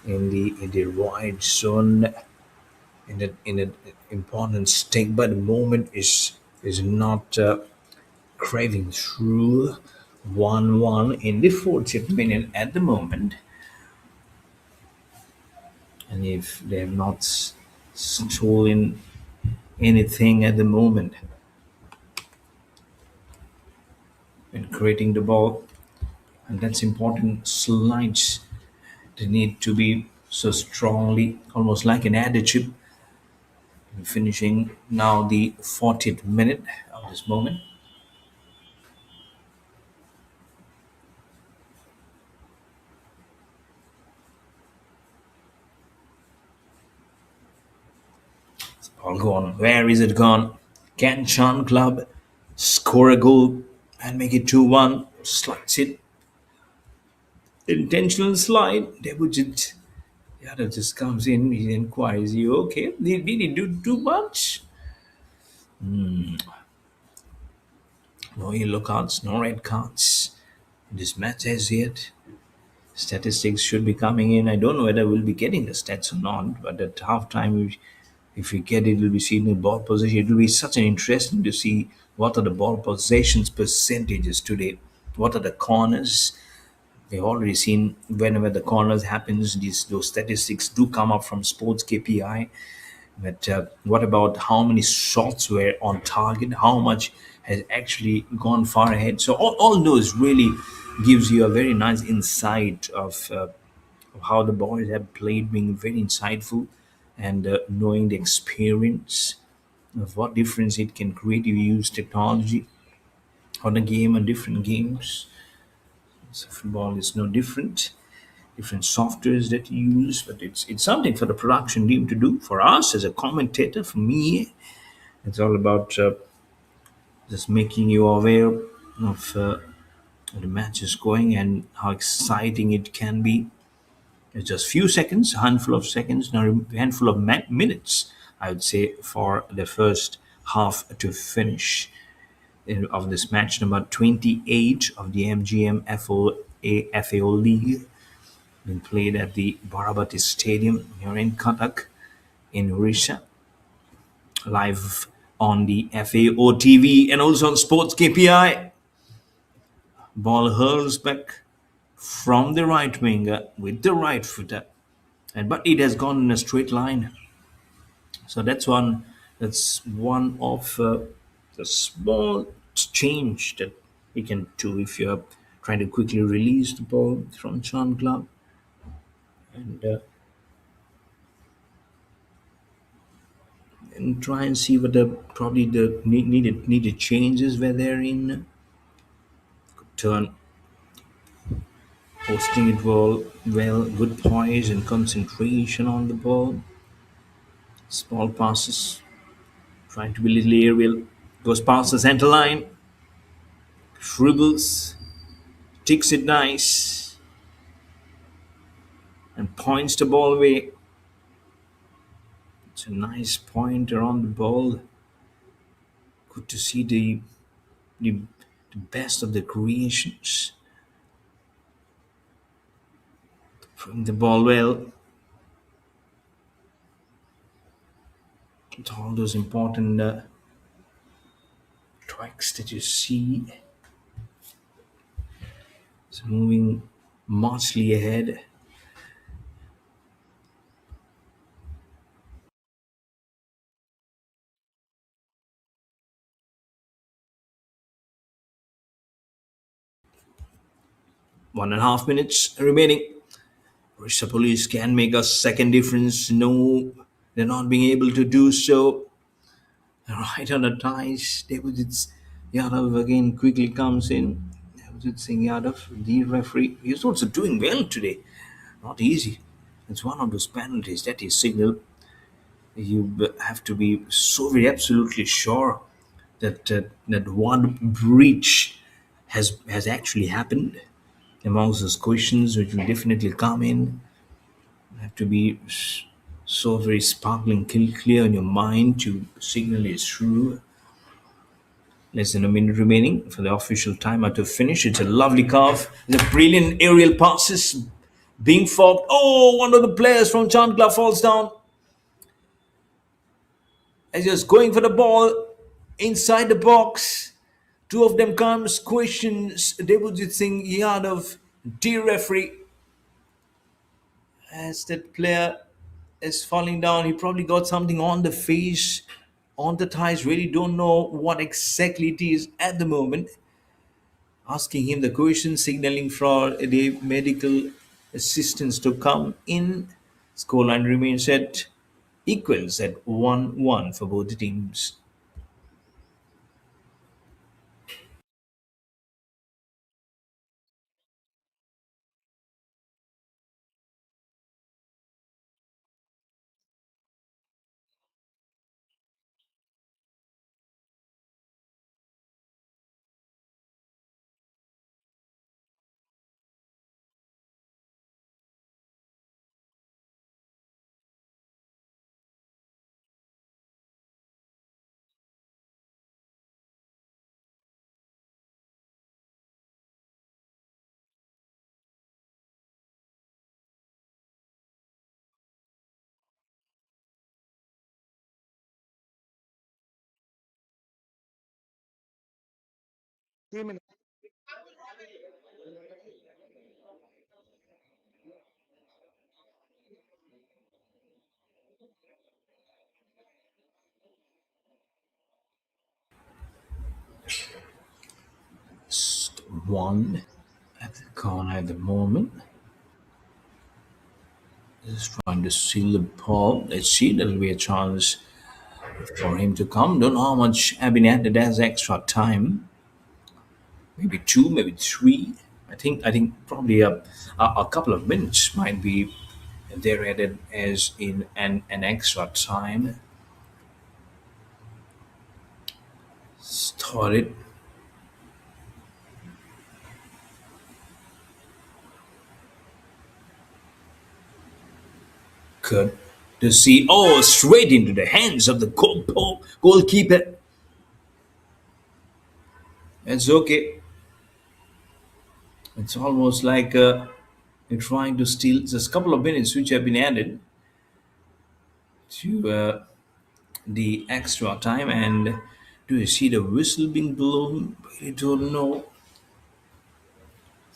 in the right zone in an important stake, but the moment is not craving through 1-1 in the 40th minute at the moment. And if they have not stolen anything at the moment in creating the ball, and that's important. Slides, they need to be so strongly, almost like an additive. Finishing now the 40th minute of this moment. All gone. Where is it gone? Can Chan Club score a goal and make it 2-1? Slides it. Intentional slide. Debujit. Yadav just comes in. He inquires, you okay? Did he do too much? No yellow cards, no red cards. This match as yet. Statistics should be coming in. I don't know whether we'll be getting the stats or not, but at halftime, if we get it, it'll be seen in ball possession. It will be such an interesting to see what are the ball possessions percentages today. What are the corners? We've already seen whenever the corners happens, those statistics do come up from Sports KPI. But what about how many shots were on target? How much has actually gone far ahead? So all those really gives you a very nice insight of how the boys have played, being very insightful and knowing the experience of what difference it can create if you use technology on a game and different games. So football is no different. Different softwares that you use, but it's something for the production team to do. For us as a commentator, for me, it's all about just making you aware of the match is going and how exciting it can be. It's just few seconds, a handful of seconds, not a handful of minutes, I would say, for the first half to finish of this match number 28 of the MGM-FAO League, been played at the Barabati Stadium here in Cuttack in Odisha, live on the FAO TV and also on Sports KPI. Ball hurls back from the right winger with the right footer, and but it has gone in a straight line. So that's one of the small change that you can do if you're trying to quickly release the ball from Chan Club and try and see what the probably the needed changes were there in turn posting it well, good poise and concentration on the ball, small passes, trying to be a little aerial, goes past the center line, dribbles, takes it nice, and points the ball away. It's a nice pointer on the ball. Good to see the, the best of the creations from the ball well. It's all those important tracks that you see. It's moving marchly ahead. 1.5 minutes remaining. Odisha Police can make a second difference. No, they're not being able to do so. Right on the ties. Devajit Yadav again quickly comes in. Devajit Singh Yadav, the referee, he's also doing well today. Not easy. It's one of those penalties that is signal. You have to be so very absolutely sure that one breach has actually happened amongst those questions, which will definitely come in. You have to be so very sparkling clear in your mind to signal is true. Less than a minute remaining for the official timer to finish. It's a lovely carve. The brilliant aerial passes being forked. Oh, one of the players from Chand Club falls down. As just going for the ball inside the box. Two of them comes, questions Debujit Singh Yadav, dear referee, as that player is falling down. He probably got something on the face, on the thighs. Really don't know what exactly it is at the moment. Asking him the question, signaling for the medical assistance to come in. Scoreline remains at equals at 1-1 for both the teams. One at the corner at the moment. Just trying to seal the ball. Let's see. There'll be a chance for him to come. Don't know how much have been added as extra time. Maybe two, maybe three. I think probably a couple of minutes might be there added as in an extra time. Started good to see. Oh, straight into the hands of the goalkeeper. It's okay. It's almost like you're trying to steal just a couple of minutes which have been added to the extra time. And do you see the whistle being blown? I don't know.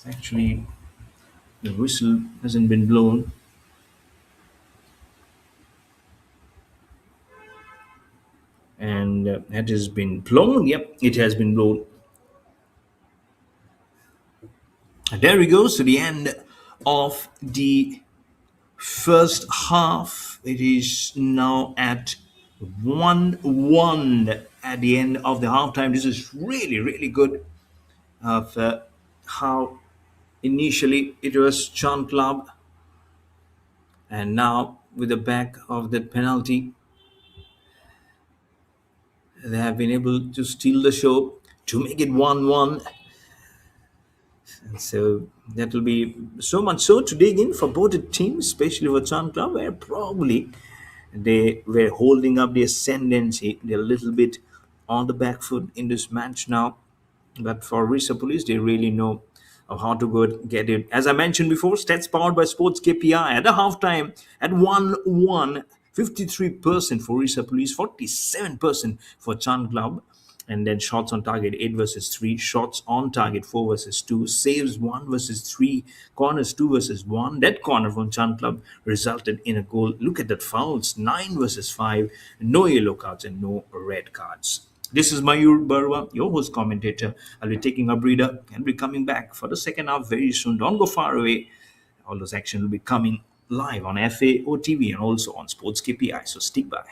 Actually, the whistle hasn't been blown, and that has been blown. Yep, it has been blown. And there we go. So the end of the first half. It is now at 1-1 at the end of the halftime. This is really, really good of how initially it was Chant Club, and now with the back of that penalty, they have been able to steal the show to make it 1-1. And so that will be so much so to dig in for both the teams, especially for Chant Club, where probably they were holding up the ascendancy. They're a little bit on the back foot in this match now. But for Odisha Police, they really know of how to go and get it. As I mentioned before, stats powered by Sports KPI at the halftime at 1-1, 53% for Odisha Police, 47% for Chand Club. And then shots on target 8 versus 3, shots on target 4 versus 2, saves 1 versus 3, corners 2 versus 1. That corner from Chand Club resulted in a goal. Look at that fouls 9 versus 5, no yellow cards and no red cards. This is Mayur Barwa, your host commentator. I'll be taking a breather and be coming back for the second half very soon. Don't go far away. All those action will be coming live on FAO TV and also on Sports KPI. So stick by.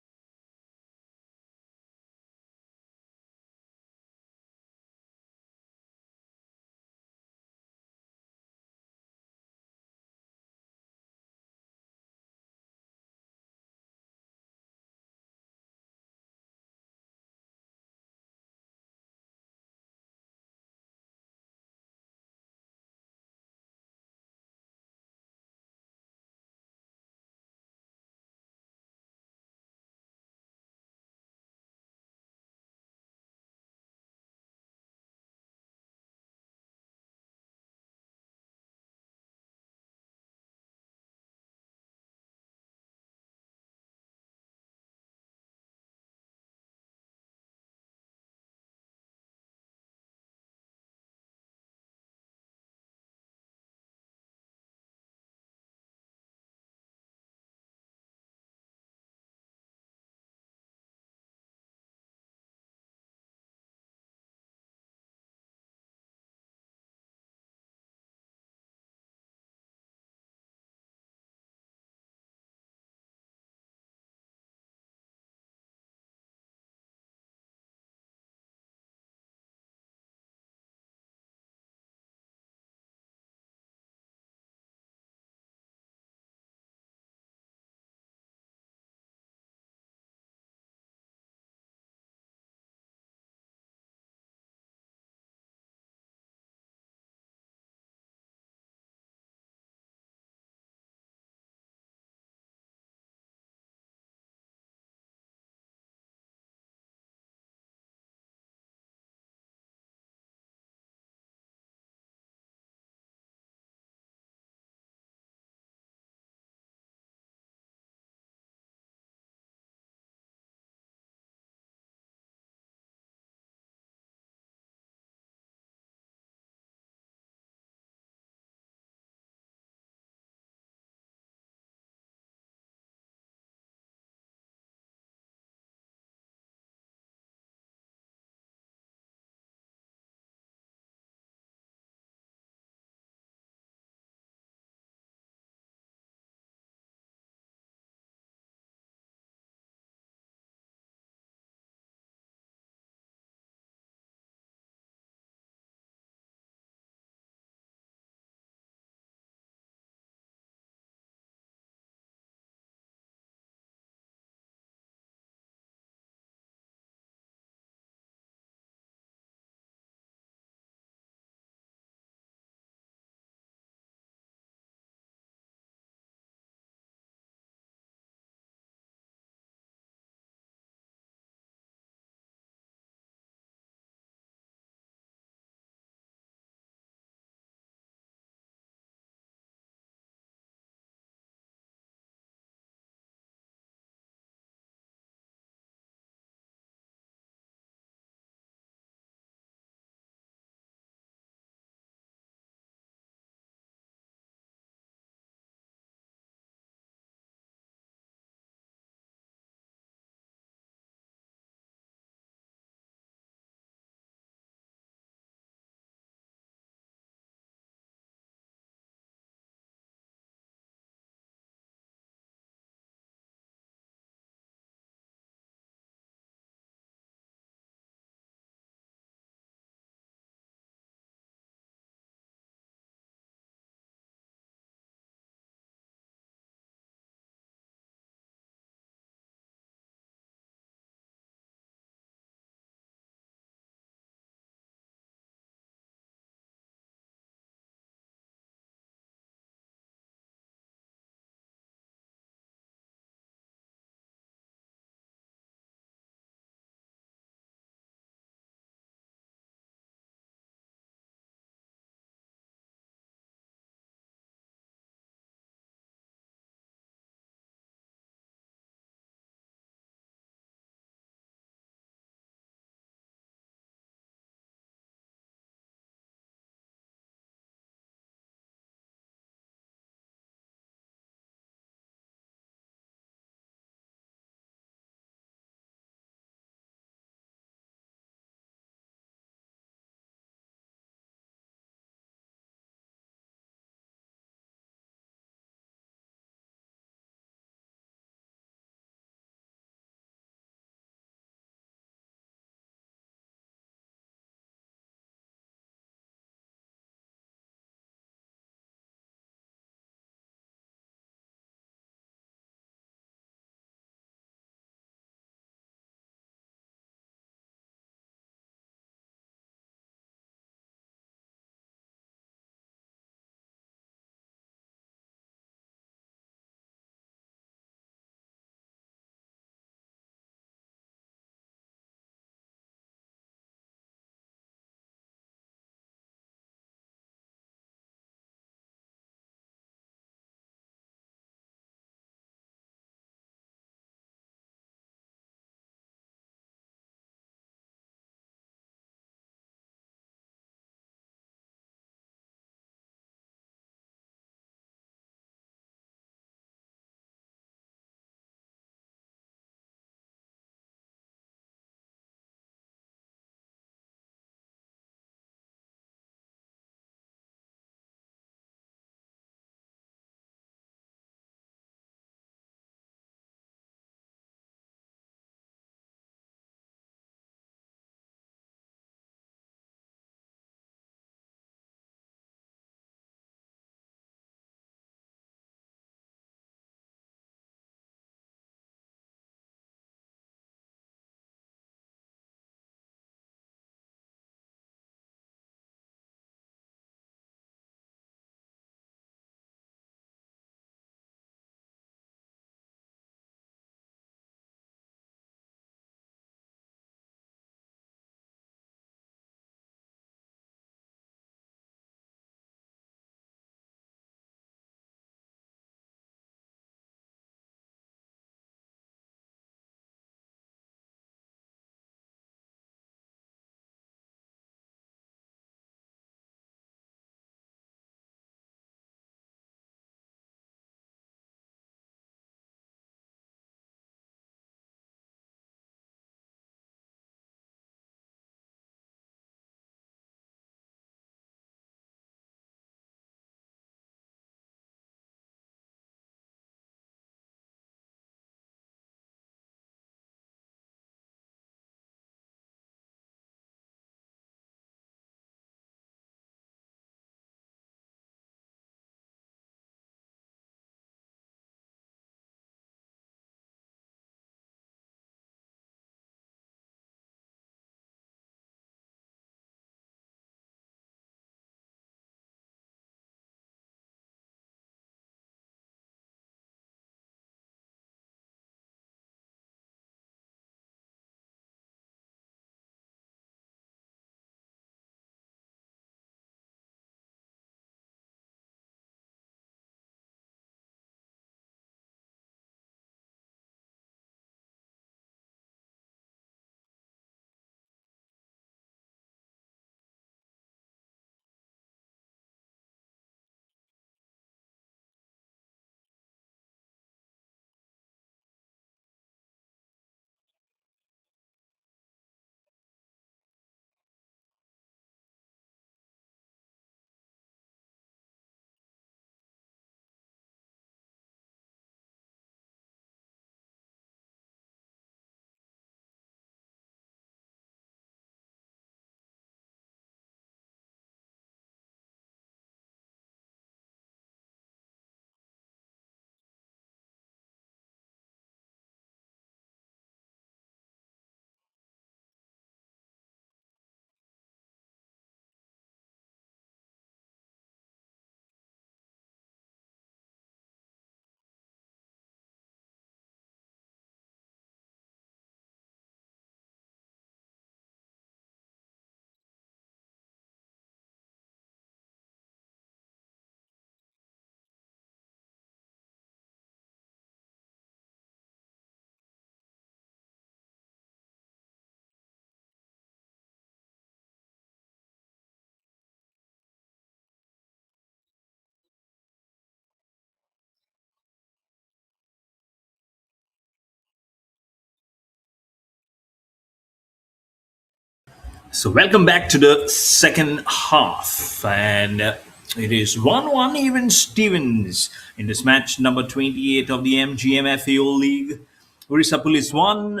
So, welcome back to the second half. And it is 1-1 even Stevens in this match number 28 of the MGM-FAO League. Odisha Police 1,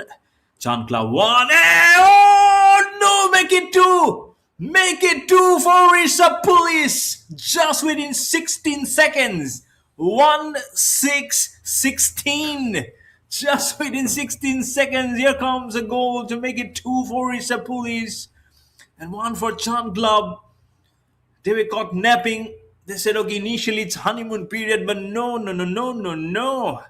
Chankla 1. Oh, no, make it 2! Make it 2 for Odisha Police just within 16 seconds. 1-6-16. Just within 16 seconds, here comes a goal to make it 2 for Odisha Police and one for Chand Club. They were caught napping. They said, okay, initially it's honeymoon period, but no, no, no, no, no, no.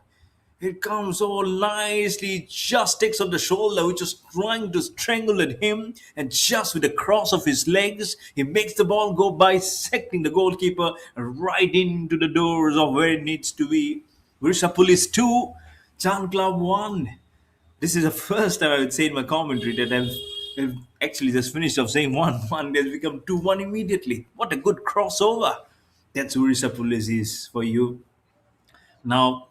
It comes so nicely, just takes off the shoulder, which was trying to strangle at him, and just with the cross of his legs, he makes the ball go bisecting the goalkeeper right into the doors of where it needs to be. Virsa Police 2, Chan Club 1. This is the first time I would say in my commentary that I've actually just finished off saying 1-1. There's become 2-1 immediately. What a good crossover. That's Urisa Police is for you. Now,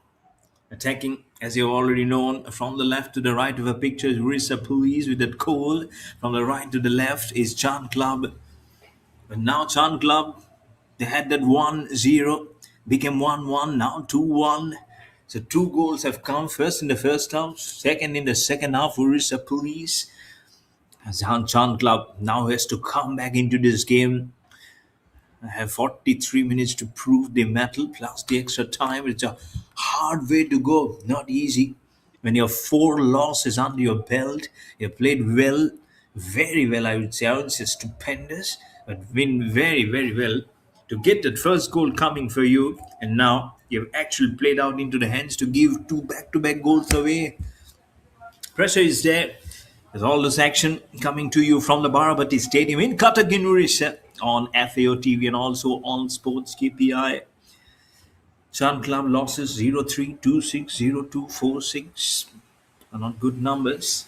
attacking, as you've already known, from the left to the right of a picture is Urisa Police with that goal. From the right to the left is Chan Club. But now Chan Club, they had that 1-0, became 1-1, now 2-1. So two goals have come, first in the first half, second in the second half. Urisa Police. Chan Club now has to come back into this game. I have 43 minutes to prove the metal plus the extra time. It's a hard way to go, not easy. When you have four losses under your belt, you played well, very well, I would say. I would say stupendous, but win very, very well to get that first goal coming for you. And now you've actually played out into the hands to give two back to back goals away. Pressure is there. There's all this action coming to you from the Barabati Stadium in Cuttack in Odisha on FAO TV and also on Sports KPI. Chand Club losses 0-3, 2-6, 0-2, 4-6 are not good numbers.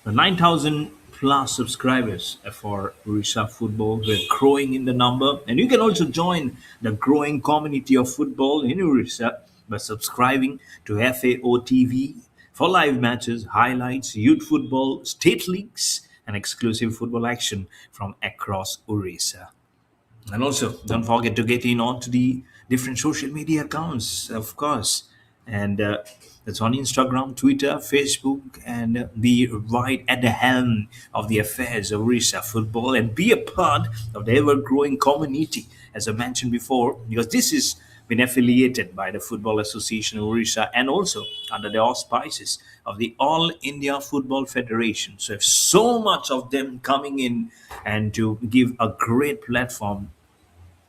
The 9,000 plus subscribers for Odisha football. We're growing in the number, and you can also join the growing community of football in Odisha by subscribing to FAO TV for live matches, highlights, youth football, state leagues, and exclusive football action from across Odisha. And also, don't forget to get in onto the different social media accounts, of course. And that's on Instagram, Twitter, Facebook, and be right at the helm of the affairs of Orissa football and be a part of the ever growing community, as I mentioned before, because this is been affiliated by the Football Association of Orissa and also under the auspices of the All India Football Federation. So, if so much of them coming in and to give a great platform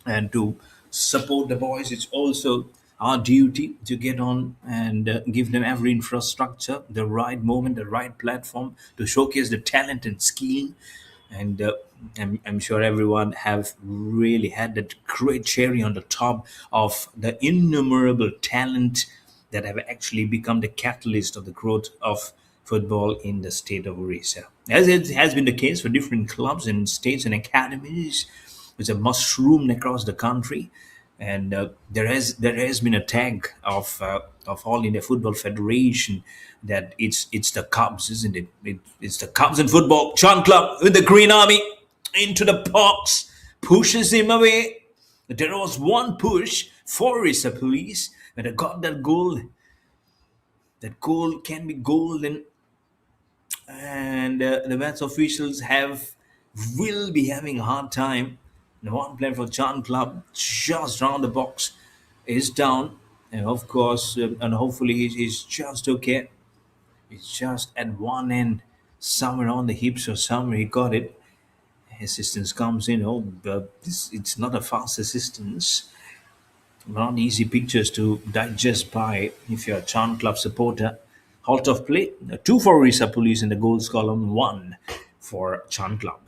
and to support the boys, it's also our duty to get on and give them every infrastructure, the right moment, the right platform to showcase the talent and skill. And I'm sure everyone have really had that great cherry on the top of the innumerable talent that have actually become the catalyst of the growth of football in the state of Orissa. As it has been the case for different clubs and states and academies, which have mushroomed across the country, and there has been a tag of All India Football Federation that it's the Cubs, isn't it? It's the Cubs in football. Chan Club with the Green Army into the box, pushes him away. There was one push for Orissa Police when they got that goal. That goal can be golden, and the match officials have will be having a hard time. The one player for Chan Club just round the box is down, and of course, and hopefully he's just okay. It's just at one end, somewhere on the hips or somewhere he got it. Assistance comes in. Oh, but it's not a fast assistance. Not easy pictures to digest by if you're a Chan Club supporter. Halt of play. Two for Orissa Police in the goals column, one for Chan Club.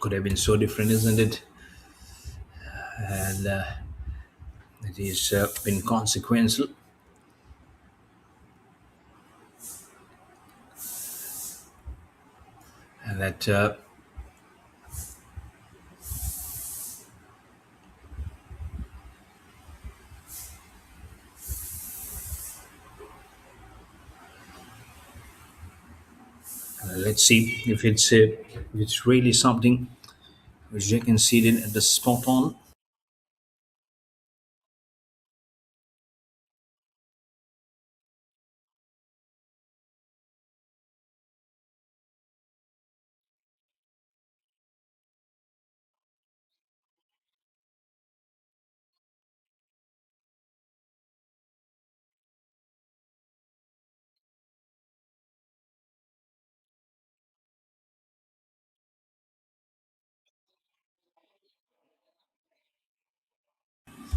Could have been so different, isn't it? And it has been consequential. And that let's see if it's really something which they conceded at the spot on.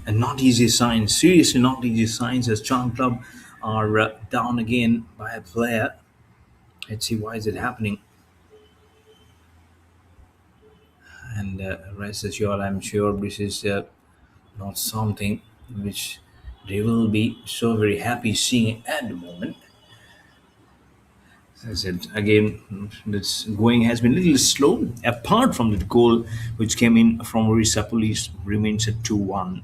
And not easy signs, seriously, not easy signs as Chant Club are down again by a player. Let's see why is it happening. And rest assured, I'm sure this is not something which they will be so very happy seeing at the moment. As I said again, this going has been a little slow. Apart from the goal which came in from Odisha Police, remains at 2-1.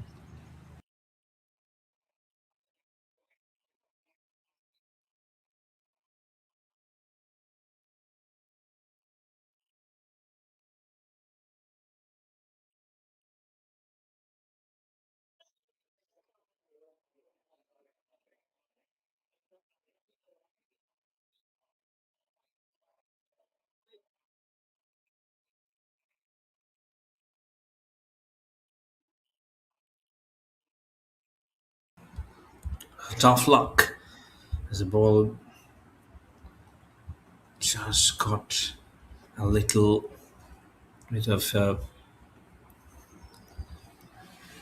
Tough luck as the ball just got a little bit of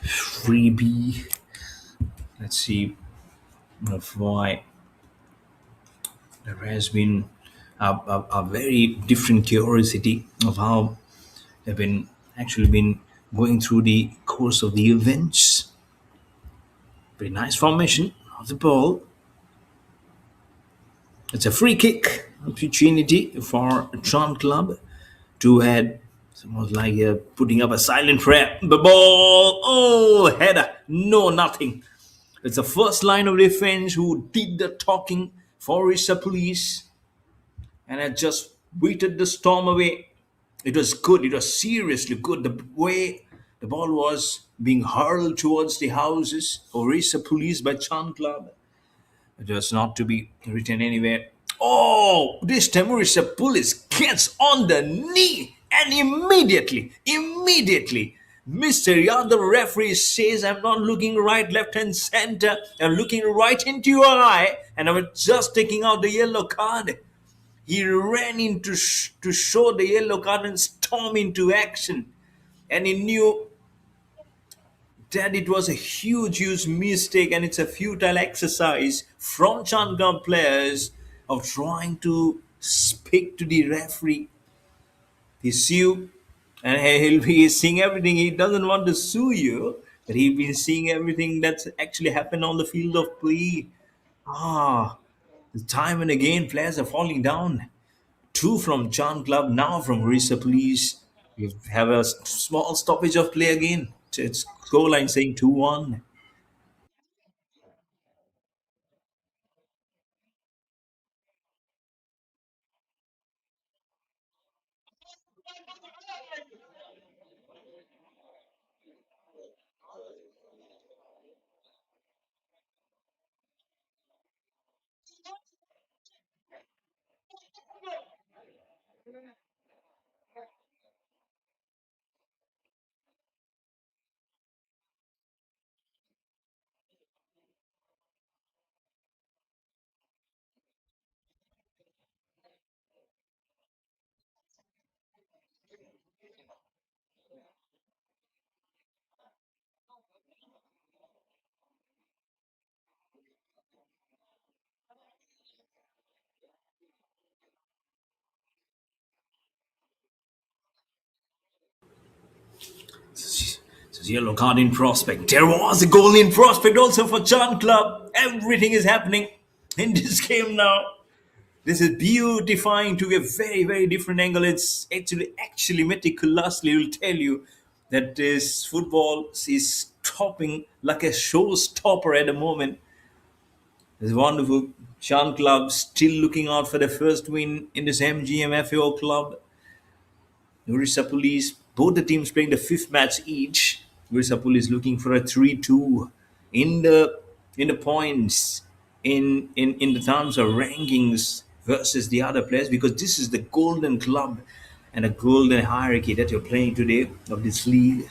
freebie. Let's see of why there has been a very different curiosity of how they've been actually been going through the course of the events. Very nice formation of the ball. It's a free kick opportunity for Tron Club to head. It's almost like putting up a silent prayer. The ball, oh, header, no, nothing. It's the first line of defense who did the talking for Odisha Police and had just waited the storm away. It was good. It was seriously good. The way the ball was being hurled towards the houses of Odisha Police by Chand Club. It was not to be written anywhere. Oh, this time Odisha Police gets on the knee and immediately, Mr. Yadav referee says, I'm not looking right, left, and center. I'm looking right into your eye, and I'm just taking out the yellow card. He ran in to show the yellow card and storm into action. And he knew that it was a huge mistake and it's a futile exercise from Chandgam players of trying to speak to the referee. He sue and he'll be seeing everything. He doesn't want to sue you, but he'll be seeing everything that's actually happened on the field of play. Ah, time and again players are falling down. Two from Chand Club, now from Orissa Police. We have a small stoppage of play again. It's scoreline saying 2-1. Yellow card in prospect. There was a goal in prospect also for Chan Club. Everything is happening in this game now. This is beautifying to a very, very different angle. It's actually meticulously will tell you that this football is stopping like a showstopper at the moment. It's wonderful. Chan Club still looking out for the first win in this MGM-FAO club. Odisha Police, both the teams playing the fifth match each. Odisha Police looking for a 3-2 in the points in the terms of rankings versus the other players, because this is the golden club and a golden hierarchy that you're playing today of this league.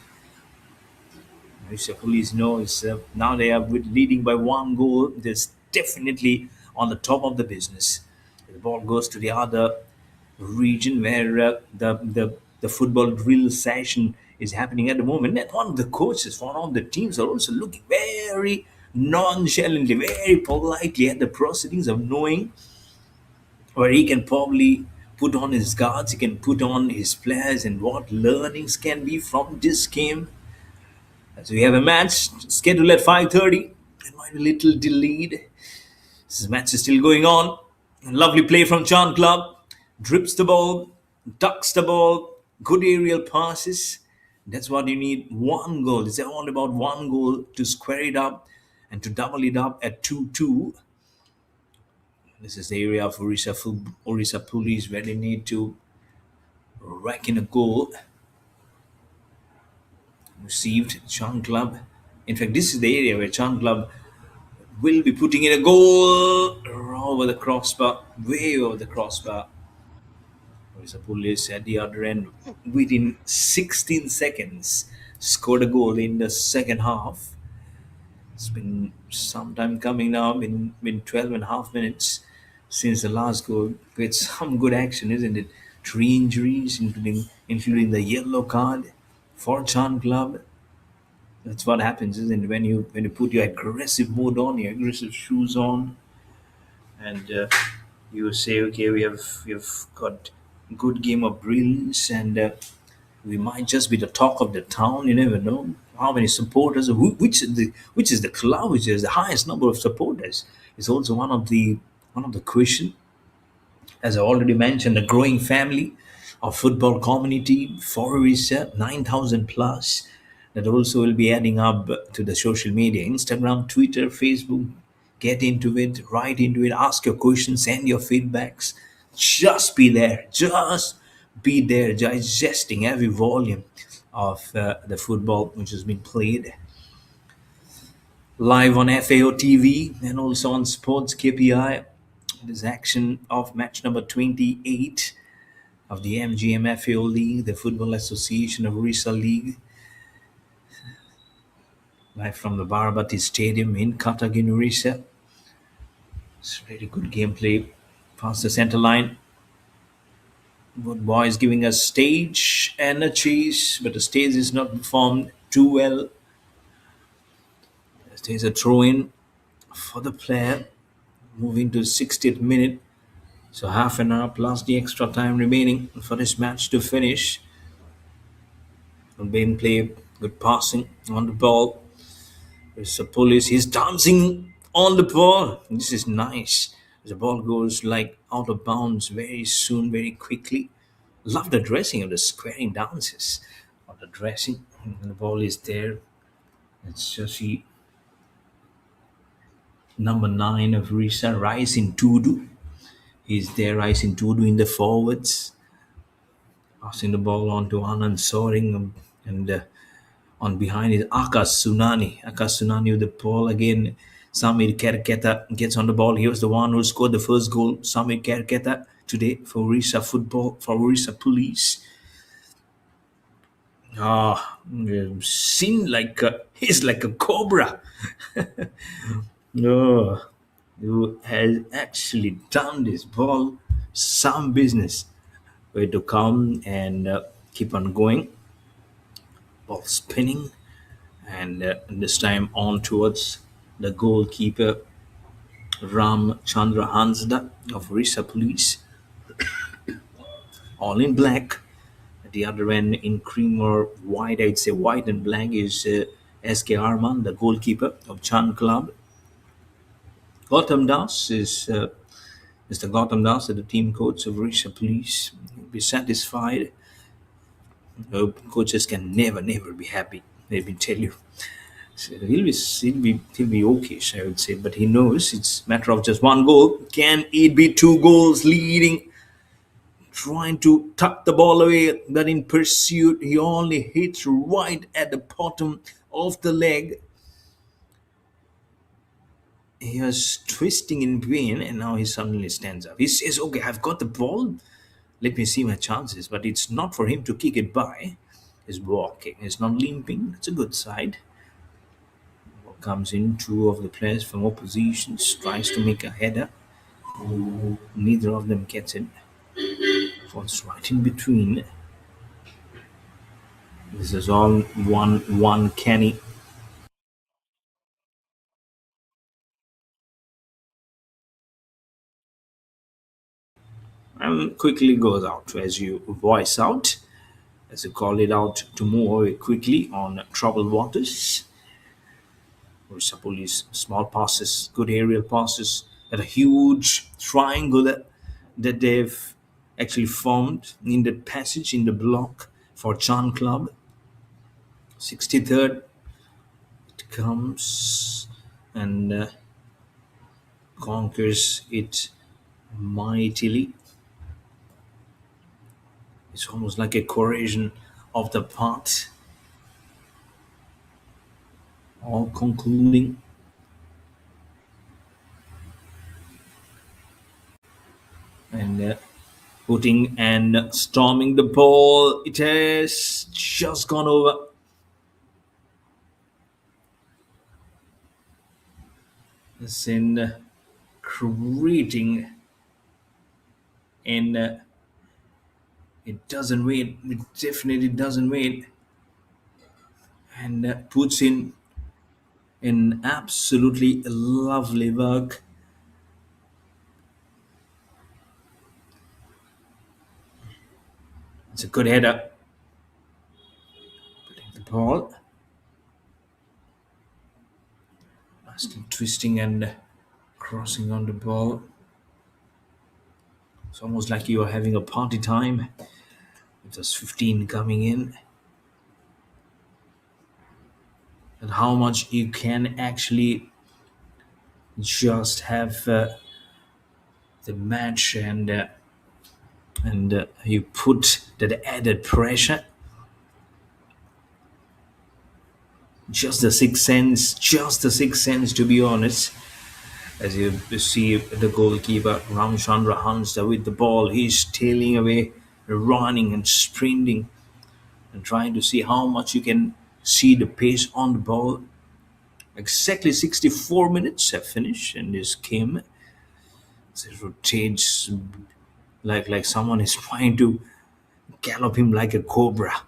Odisha Police knows now they are leading by one goal. They're definitely on the top of the business. The ball goes to the other region where the football drill session is happening at the moment. And one of the coaches, one of the teams are also looking very nonchalantly, very politely at the proceedings of knowing where he can probably put on his guards, he can put on his players, and what learnings can be from this game. So we have a match scheduled at 5:30 and might be a little delayed. This match is still going on. Lovely play from Chan Club. Drips the ball, ducks the ball, good aerial passes. That's what you need. One goal. It's all about one goal to square it up and to double it up at 2-2. This is the area of Orissa Police where they need to rack in a goal. Received Chan Club. In fact, this is the area where Chan Club will be putting in a goal over the crossbar, way over the crossbar. Orissa Police at the other end within 16 seconds scored a goal in the second half. It's been some time coming now, been 12 and a half minutes since the last goal, with some good action, isn't it? Three injuries, including the yellow card for Chan Club. That's what happens, isn't it? When you put your aggressive mode on, your aggressive shoes on, and you say, okay, we've got good game of brilliance, and we might just be the talk of the town. You never know how many supporters, which is the club which has the highest number of supporters. Is also one of the question. As I already mentioned, a growing family of football community for Orissa, 9,000 plus. That also will be adding up to the social media, Instagram, Twitter, Facebook. Get into it, write into it, ask your questions, send your feedbacks. Just be there. Just be there, digesting every volume of the football which has been played live on FAO TV and also on Sports KPI. This action of match number 28 of the MGM-FAO League, the Football Association of Orissa League, live from the Barabati Stadium in Cuttack in Orissa. It's really good gameplay past the center line. Good boys giving us stage and a chase, but the stage is not performed too well. There's a throw in for the player, moving to 60th minute. So half an hour plus the extra time remaining for this match to finish. Good gameplay, good passing on the ball. There's a police. He's dancing on the ball. This is nice. The ball goes like out of bounds very soon, very quickly. Love the dressing of the squaring dances of the dressing. And the ball is there. It's just see number 9 of Risa, Rice in Tudu. He's there, Rice in Tudu in the forwards. Passing the ball on to Anand Soring, and on behind is Akash Sunani. Akash Sunani with the ball again. Samir Kerketa gets on the ball. He was the one who scored the first goal. Samir Kerketa today for Orissa football, for Orissa Police. Seemed like he's like a cobra. Oh, who has actually done this ball some business. Way to come and keep on going. Ball spinning, and this time on towards the goalkeeper Ram Chandra Hansda of Orissa Police. All in black. At the other end, in cream or white, I'd say white and black, is SK Arman, the goalkeeper of Chand Club. Gautam Das is Mr. Gautam Das, the team coach of Odisha Police. He'll be satisfied. Coaches can never be happy. Let me tell you. So he'll be okay, I would say. But he knows it's a matter of just one goal. Can it be two goals leading? Trying to tuck the ball away, but in pursuit, he only hits right at the bottom of the leg. He was twisting in pain, and now he suddenly stands up. He says, "Okay, I've got the ball. Let me see my chances." But it's not for him to kick it by. He's walking. He's not limping. It's a good side. Comes in, two of the players from oppositions, tries to make a header. Neither of them gets it. Falls right in between. This is all one Kenny. And quickly goes out as you voice out, as you call it out to move away quickly on troubled waters. Odisha Police, small passes, good aerial passes, at a huge triangle that they've actually formed in the passage in the block for Chan Club. 63rd, it comes and conquers it mightily. It's almost like a corrosion of the path, all concluding. And putting and storming the ball. It has just gone over. It's in creating, and it doesn't wait. It definitely doesn't wait, and puts in absolutely lovely work. It's a good header. Putting the ball, still twisting and crossing on the ball. It's almost like you are having a party time. With just 15 coming in. And how much you can actually just have the match and you put that added pressure. Just the sixth sense, to be honest. As you see the goalkeeper Ramchandra Hansa with the ball, he's tailing away, running and sprinting, and trying to see how much you can see the pace on the ball. Exactly 64 minutes have finished, and this game it rotates like someone is trying to gallop him like a cobra.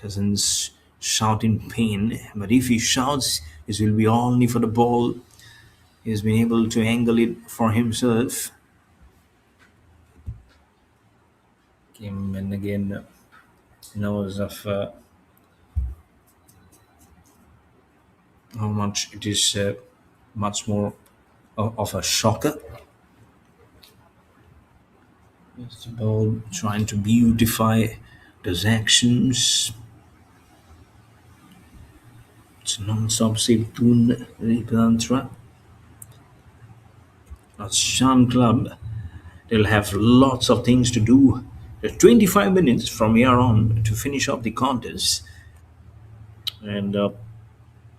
Doesn't shout in pain, but if he shouts, it will be only for the ball. He's been able to angle it for himself. Game and again knows of how much it is much more of a shocker. It's about trying to beautify those actions. It's non-stop Sevtun Ripantra. At Shan Club, they'll have lots of things to do. There's 25 minutes from here on to finish up the contest. And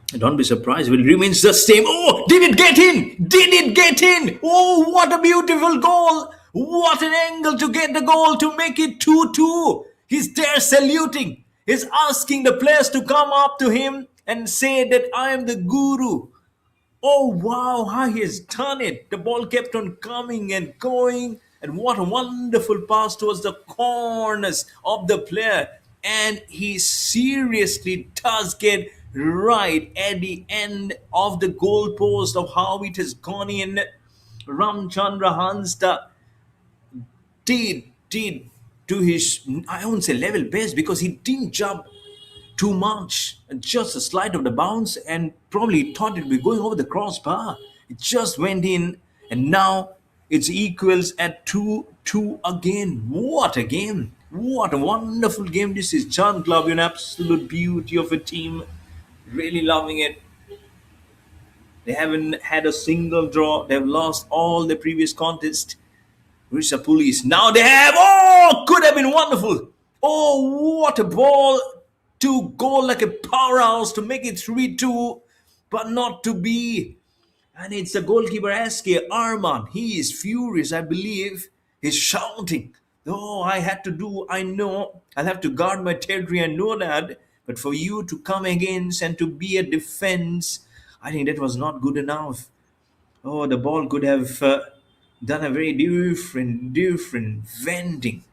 don't be surprised if it remains the same. Oh, did it get in? Did it get in? Oh, what a beautiful goal. What an angle to get the goal to make it 2-2. He's there saluting. He's asking the players to come up to him and say that I am the guru. Oh wow, how he has done it. The ball kept on coming and going. And what a wonderful pass towards the corners of the player. And he seriously does get right at the end of the goalpost of how it has gone in. Ramchandra Hansta did to his, I won't say level best, because he didn't jump too much. Just a slide of the bounce, and probably thought it'd be going over the crossbar. It just went in, and now it's equals at 2-2 again. What a game! What a wonderful game this is. Chand Club, an absolute beauty of a team. Really loving it. They haven't had a single draw. They've lost all the previous contests. Odisha Police. Now they have. Oh, could have been wonderful. Oh, what a ball to go like a powerhouse to make it 3-2, but not to be. And it's the goalkeeper SK Arman. He is furious, I believe. He's shouting. Oh, I had to do, I know. I'll have to guard my territory, I know that. But for you to come against and to be a defense, I think that was not good enough. Oh, the ball could have done a very different vending.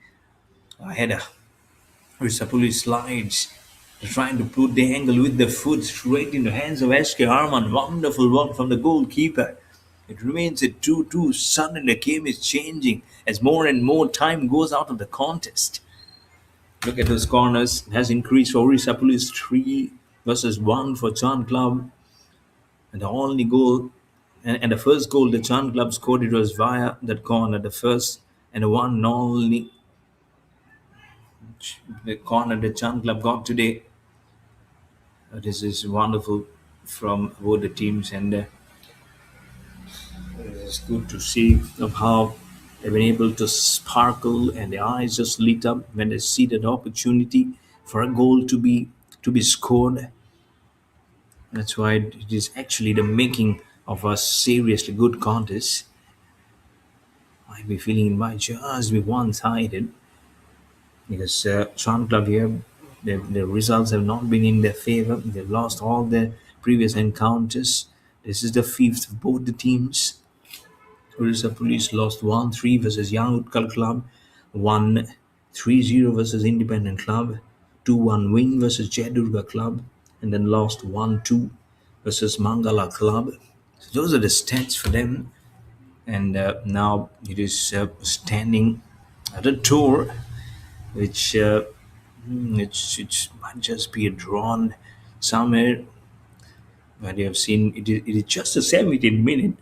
I had a Sapuli slides, trying to put the angle with the foot straight into the hands of SK Harman. Wonderful work from the goalkeeper. It remains at 2-2. Suddenly the game is changing as more and more time goes out of the contest. Look at those corners. It has increased for Odisha Police 3 versus 1 for Chand Club. And the only goal, and the first goal the Chand Club scored, it was via that corner, the first and the one only the corner the Chand Club got today. This is wonderful from both the teams, and it's good to see of how they've been able to sparkle and their eyes just lit up when they see that opportunity for a goal to be scored. That's why it is actually the making of a seriously good contest. Might be feeling it might just be one-sided because Sean Club here, the results have not been in their favor. They've lost all their previous encounters. This is the fifth of both the teams. Odisha Police lost 1-3 versus Young Utkal Club, won 3-0 versus Independent Club, 2-1 win versus Jayadurga Club, and then lost 1-2 versus Mangala Club. So those are the stats for them. And now it is standing at a tour, which it might just be drawn somewhere. But you have seen it is just a 17 minute.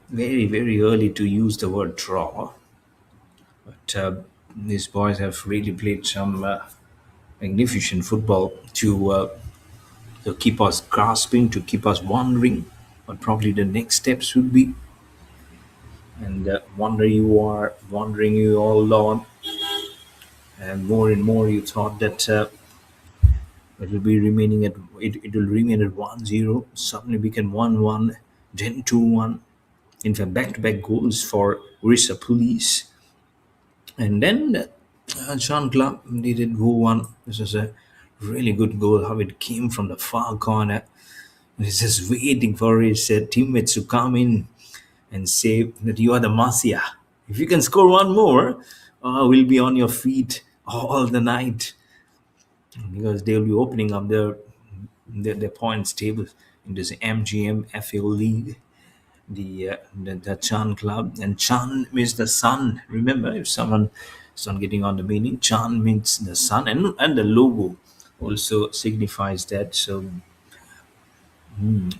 Very, very early to use the word draw. But these boys have really played some magnificent football to keep us grasping, to keep us wondering what probably the next steps would be. And wondering you all on. And more you thought that it will be remaining at it will remain at 1-0. Suddenly became 1-1, then 2-1. In fact, back-to-back goals for Odisha Police. And then Sean Club did it 2-1. This was a really good goal, how it came from the far corner. He's just waiting for his teammates to come in and say that you are the Masia. If you can score one more, we'll be on your feet all the night. Because they'll be opening up their points table in this MGM-FAO league. The Chan Club, and Chan means the sun. Remember, if someone is not getting on the meaning, Chan means the sun, and the logo also signifies that. So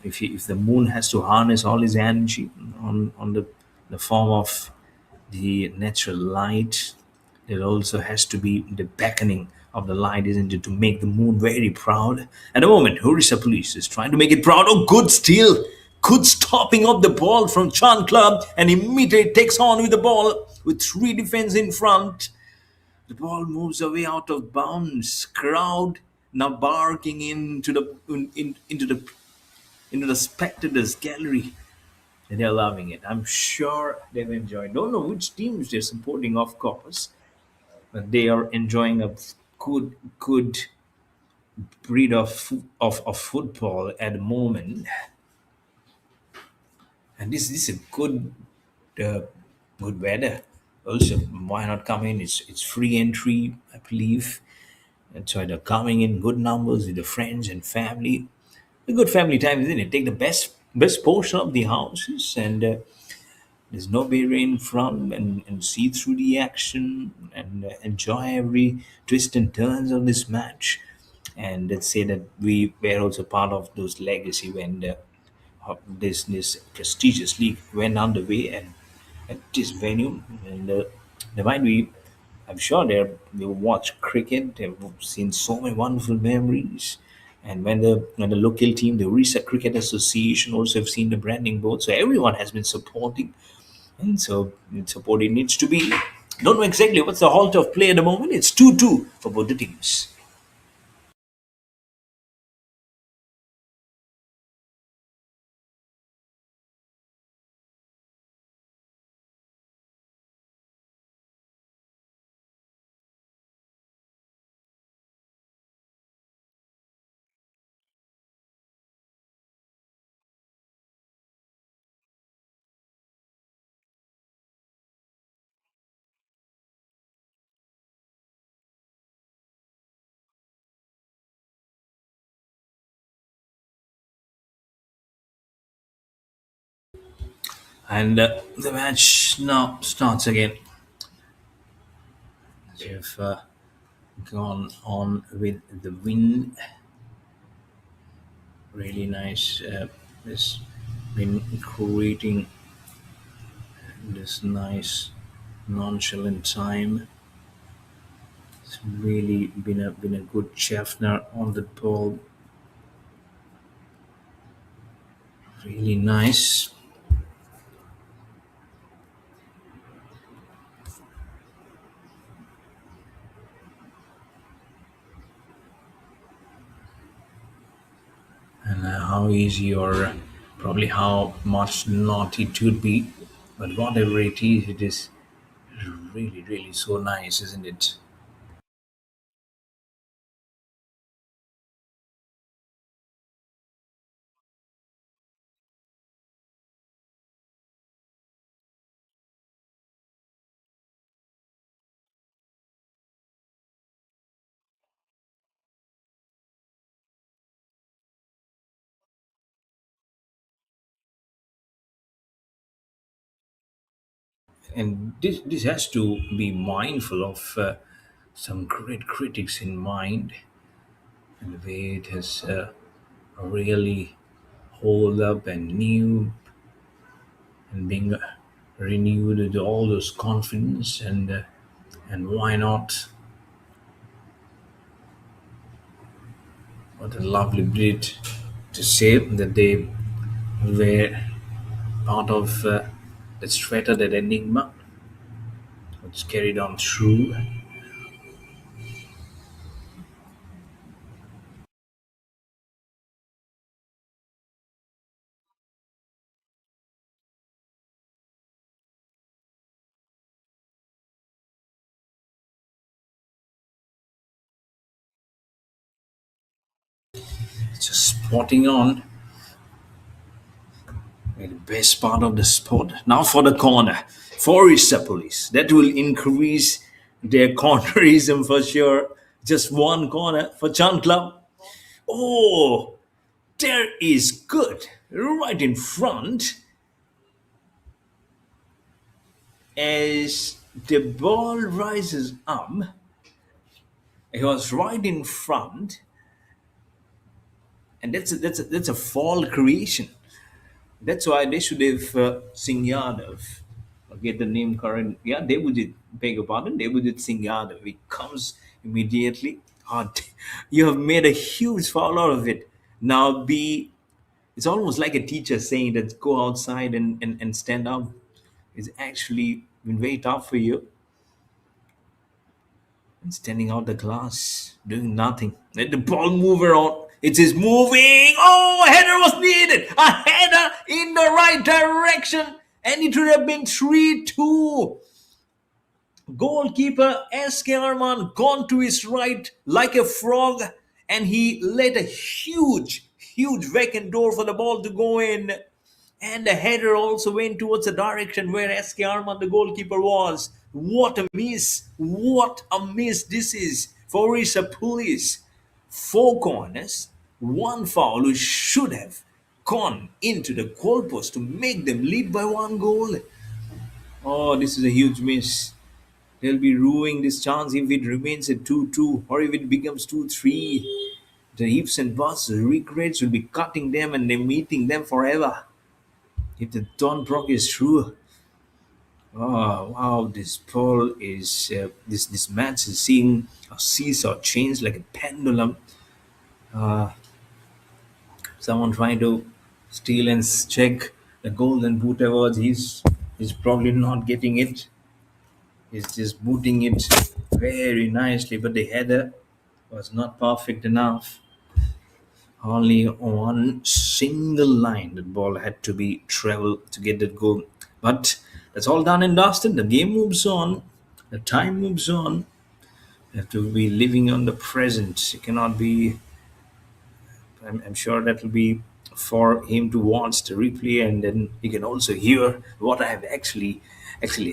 if the moon has to harness all his energy on the form of the natural light, there also has to be the beckoning of the light, isn't it, to make the moon very proud. At the moment, Odisha Police is trying to make it proud. Oh, good steal. Good stopping of the ball from Chan Club, and immediately takes on with the ball with three defense in front. The ball moves away out of bounds. Crowd now barking into the spectators gallery. And they're loving it. I'm sure they've enjoyed. Don't know which teams they're supporting, of course, but they are enjoying a good breed of football at the moment. And this is a uh, good weather. Also, why not come in? It's free entry, I believe. And so they're coming in good numbers with the friends and family. A good family time, isn't it? Take the best portion of the houses, and There's no barrier in front, and see through the action and enjoy every twist and turns of this match. And let's say that we were also part of those legacy when this prestigious league went underway and at this venue. And there might be, I'm sure they've watched cricket, they've seen so many wonderful memories. And when the local team, the Odisha Cricket Association, also have seen the branding board, so everyone has been supporting, and so support it needs to be. Don't know exactly what's the halt of play at the moment. It's 2-2 for both the teams. And the match now starts again. They've gone on with the win. Really nice. This been creating this nice nonchalant time. It's really been a good Schaffner on the ball. Really nice. And how easy or probably how much not it should be, but whatever it is really so nice, isn't it? And this has to be mindful of some great critics in mind, and the way it has really hold up and new and being renewed with all those confidence, and why not. What a lovely bit to say that they were part of that strata, that enigma, which carried on through. Just spotting on the best part of the sport. Now for the corner, for Odisha Police. That will increase their cornerism for sure. Just one corner for Chand Club. Oh, there is good. Right in front as the ball rises up. He was right in front, and that's a fall creation. That's why they should have Singh Yadav. I'll get the name current. Yeah, Devujit, beg your pardon, Devujit Singh Yadav. He comes immediately. Oh, you have made a huge foul out of it. Now be, it's almost like a teacher saying that go outside and stand up. It's actually been very tough for you. And standing out the class, doing nothing. Let the ball move around. It is moving. Oh, a header was needed. A header in the right direction. And it would have been 3-2. Goalkeeper SK Arman gone to his right like a frog. And he let a huge vacant door for the ball to go in. And the header also went towards the direction where SK Arman, the goalkeeper, was. What a miss! What a miss this is for Odisha Police. Four corners, one foul which should have gone into the goalpost to make them lead by one goal. Oh, this is a huge miss. They'll be ruining this chance if it remains at 2-2 or if it becomes 2-3. The ifs and buts, the regrets will be cutting them and they're meeting them forever. If the Don Brock is true, oh wow, this ball is this match is seeing a seesaw change like a pendulum. Uh, Someone trying to steal and check the golden boot awards. He's probably not getting it. He's just booting it very nicely, but the header was not perfect enough. Only one single line that ball had to be traveled to get that goal. But that's all done and dusted. The game moves on. The time moves on. You have to be living on the present. You cannot be. I'm sure that will be for him to watch the replay, and then he can also hear what I have actually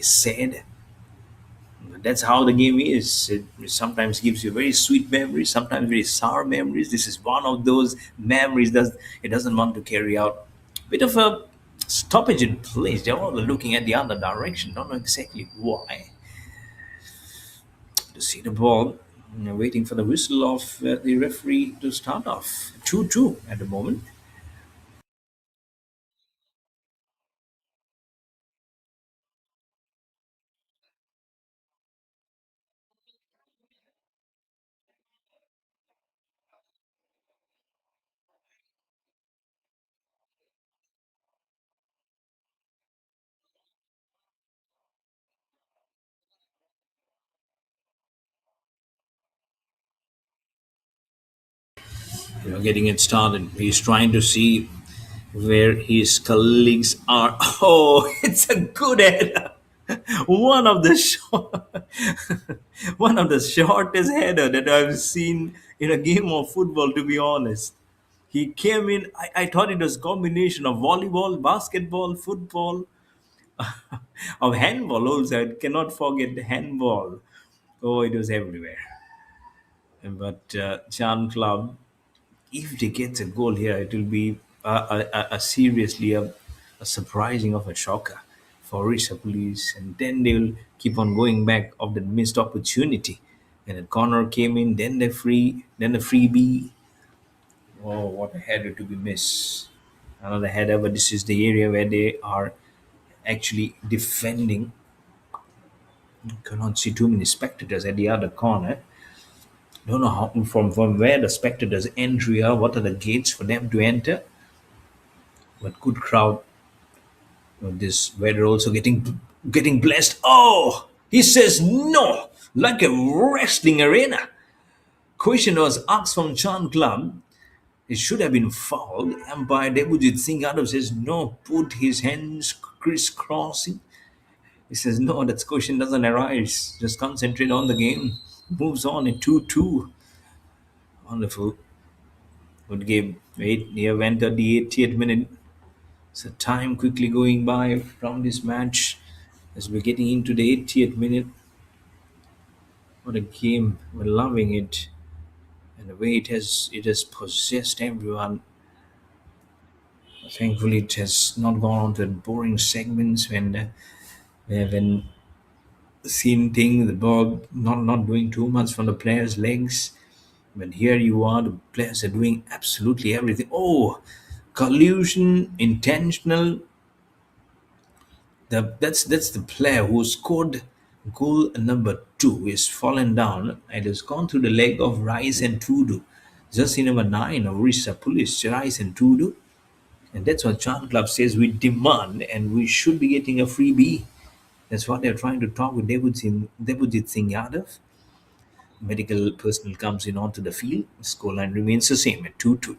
said. That's how the game is. It sometimes gives you very sweet memories, sometimes very sour memories. This is one of those memories that it doesn't want to carry out. Bit of a stoppage in place. They're all looking at the other direction. Don't know exactly why. To see the ball, waiting for the whistle of the referee to start off. 2-2 at the moment. Getting it started. He's trying to see where his colleagues are. Oh, it's a good header. One of the one of the shortest header that I've seen in a game of football. To be honest, he came in. I thought it was combination of volleyball, basketball, football, of handball. Also, I cannot forget the handball. Oh, it was everywhere. But Chan Club, if they get a goal here, it will be a seriously a surprising of a shocker for Odisha Police, and then they will keep on going back of the missed opportunity. And a corner came in, then the freebie. Oh, what a header to be missed! Another header, but this is the area where they are actually defending. You cannot see too many spectators at the other corner. Don't know how from where the spectators entry are. What are the gates for them to enter? But good crowd. This weather also getting blessed. Oh, he says no, like a wrestling arena. Question was asked from Chan Club. It should have been fouled. Umpire Debujit Singh Yadav says no. Put his hands crisscrossing. He says no. That question doesn't arise. Just concentrate on the game. Moves on in 2-2. Wonderful. Good game. Wait, here went at the 80th minute. So time quickly going by from this match as we're getting into the 80th minute. What a game! We're loving it, and the way it has possessed everyone. Thankfully, it has not gone on to boring segments when seeing thing the ball not doing too much from the players' legs. But here you are, the players are doing absolutely everything. Oh, collusion, intentional. That's the player who scored goal number two is fallen down and has gone through the leg of Rice and Tudu. Jersey number 9 of Odisha Police, Rice and Tudu. And that's what Chant Club says we demand and we should be getting a freebie. That's what they're trying to talk with Debujit Singh Yadav. Medical personnel comes in onto the field. Scoreline remains the same at 2-2.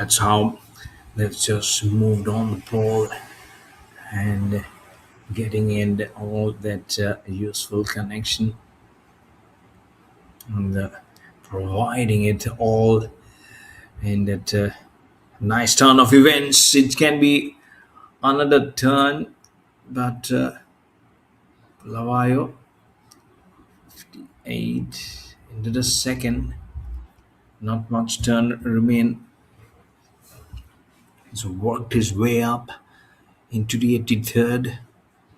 That's how they've just moved on the ball and getting in all that useful connection and providing it all in that nice turn of events. It can be another turn, but Lavayo 8 into the second. Not much turn remain. He's worked his way up into the 83rd.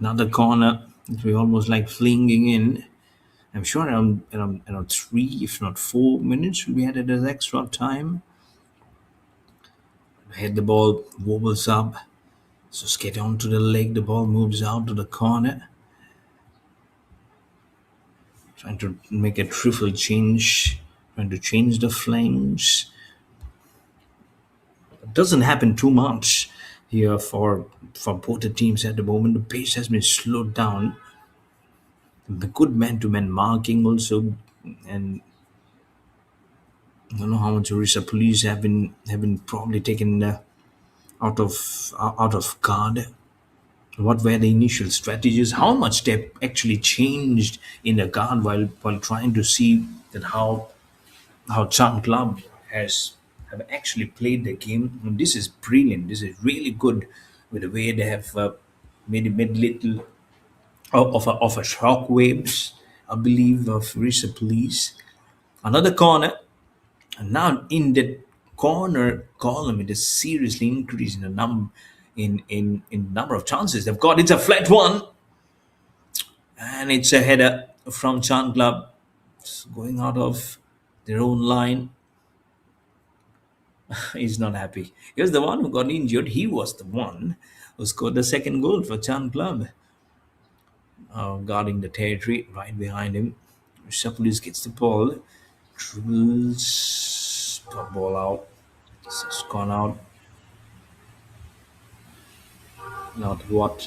Another corner. It will almost like flinging in. I'm sure around 3, if not 4 minutes, will be added as extra time. Head the ball, wobbles up. Just get onto the leg. The ball moves out to the corner. Trying to make a triple change. Trying to change the flanks. It doesn't happen too much here for both the teams at the moment. The pace has been slowed down. The good man-to-man marking also, and I don't know how much Odisha Police have been probably taken out of guard. What were the initial strategies? How much they actually changed in the guard while trying to see that how Chand Club has have actually played the game. And this is brilliant. This is really good with the way they have made little of a shock waves, I believe, of Odisha Police. Another corner, and now in the corner column, it is seriously increasing the in number of chances they've got. It's a flat one, and it's a header from Chand Club. It's going out of their own line. He's not happy. He was the one who got injured. He was the one who scored the second goal for Chand Club. Guarding the territory right behind him. Shapulis gets the ball, dribbles the ball out. It's gone out. Not what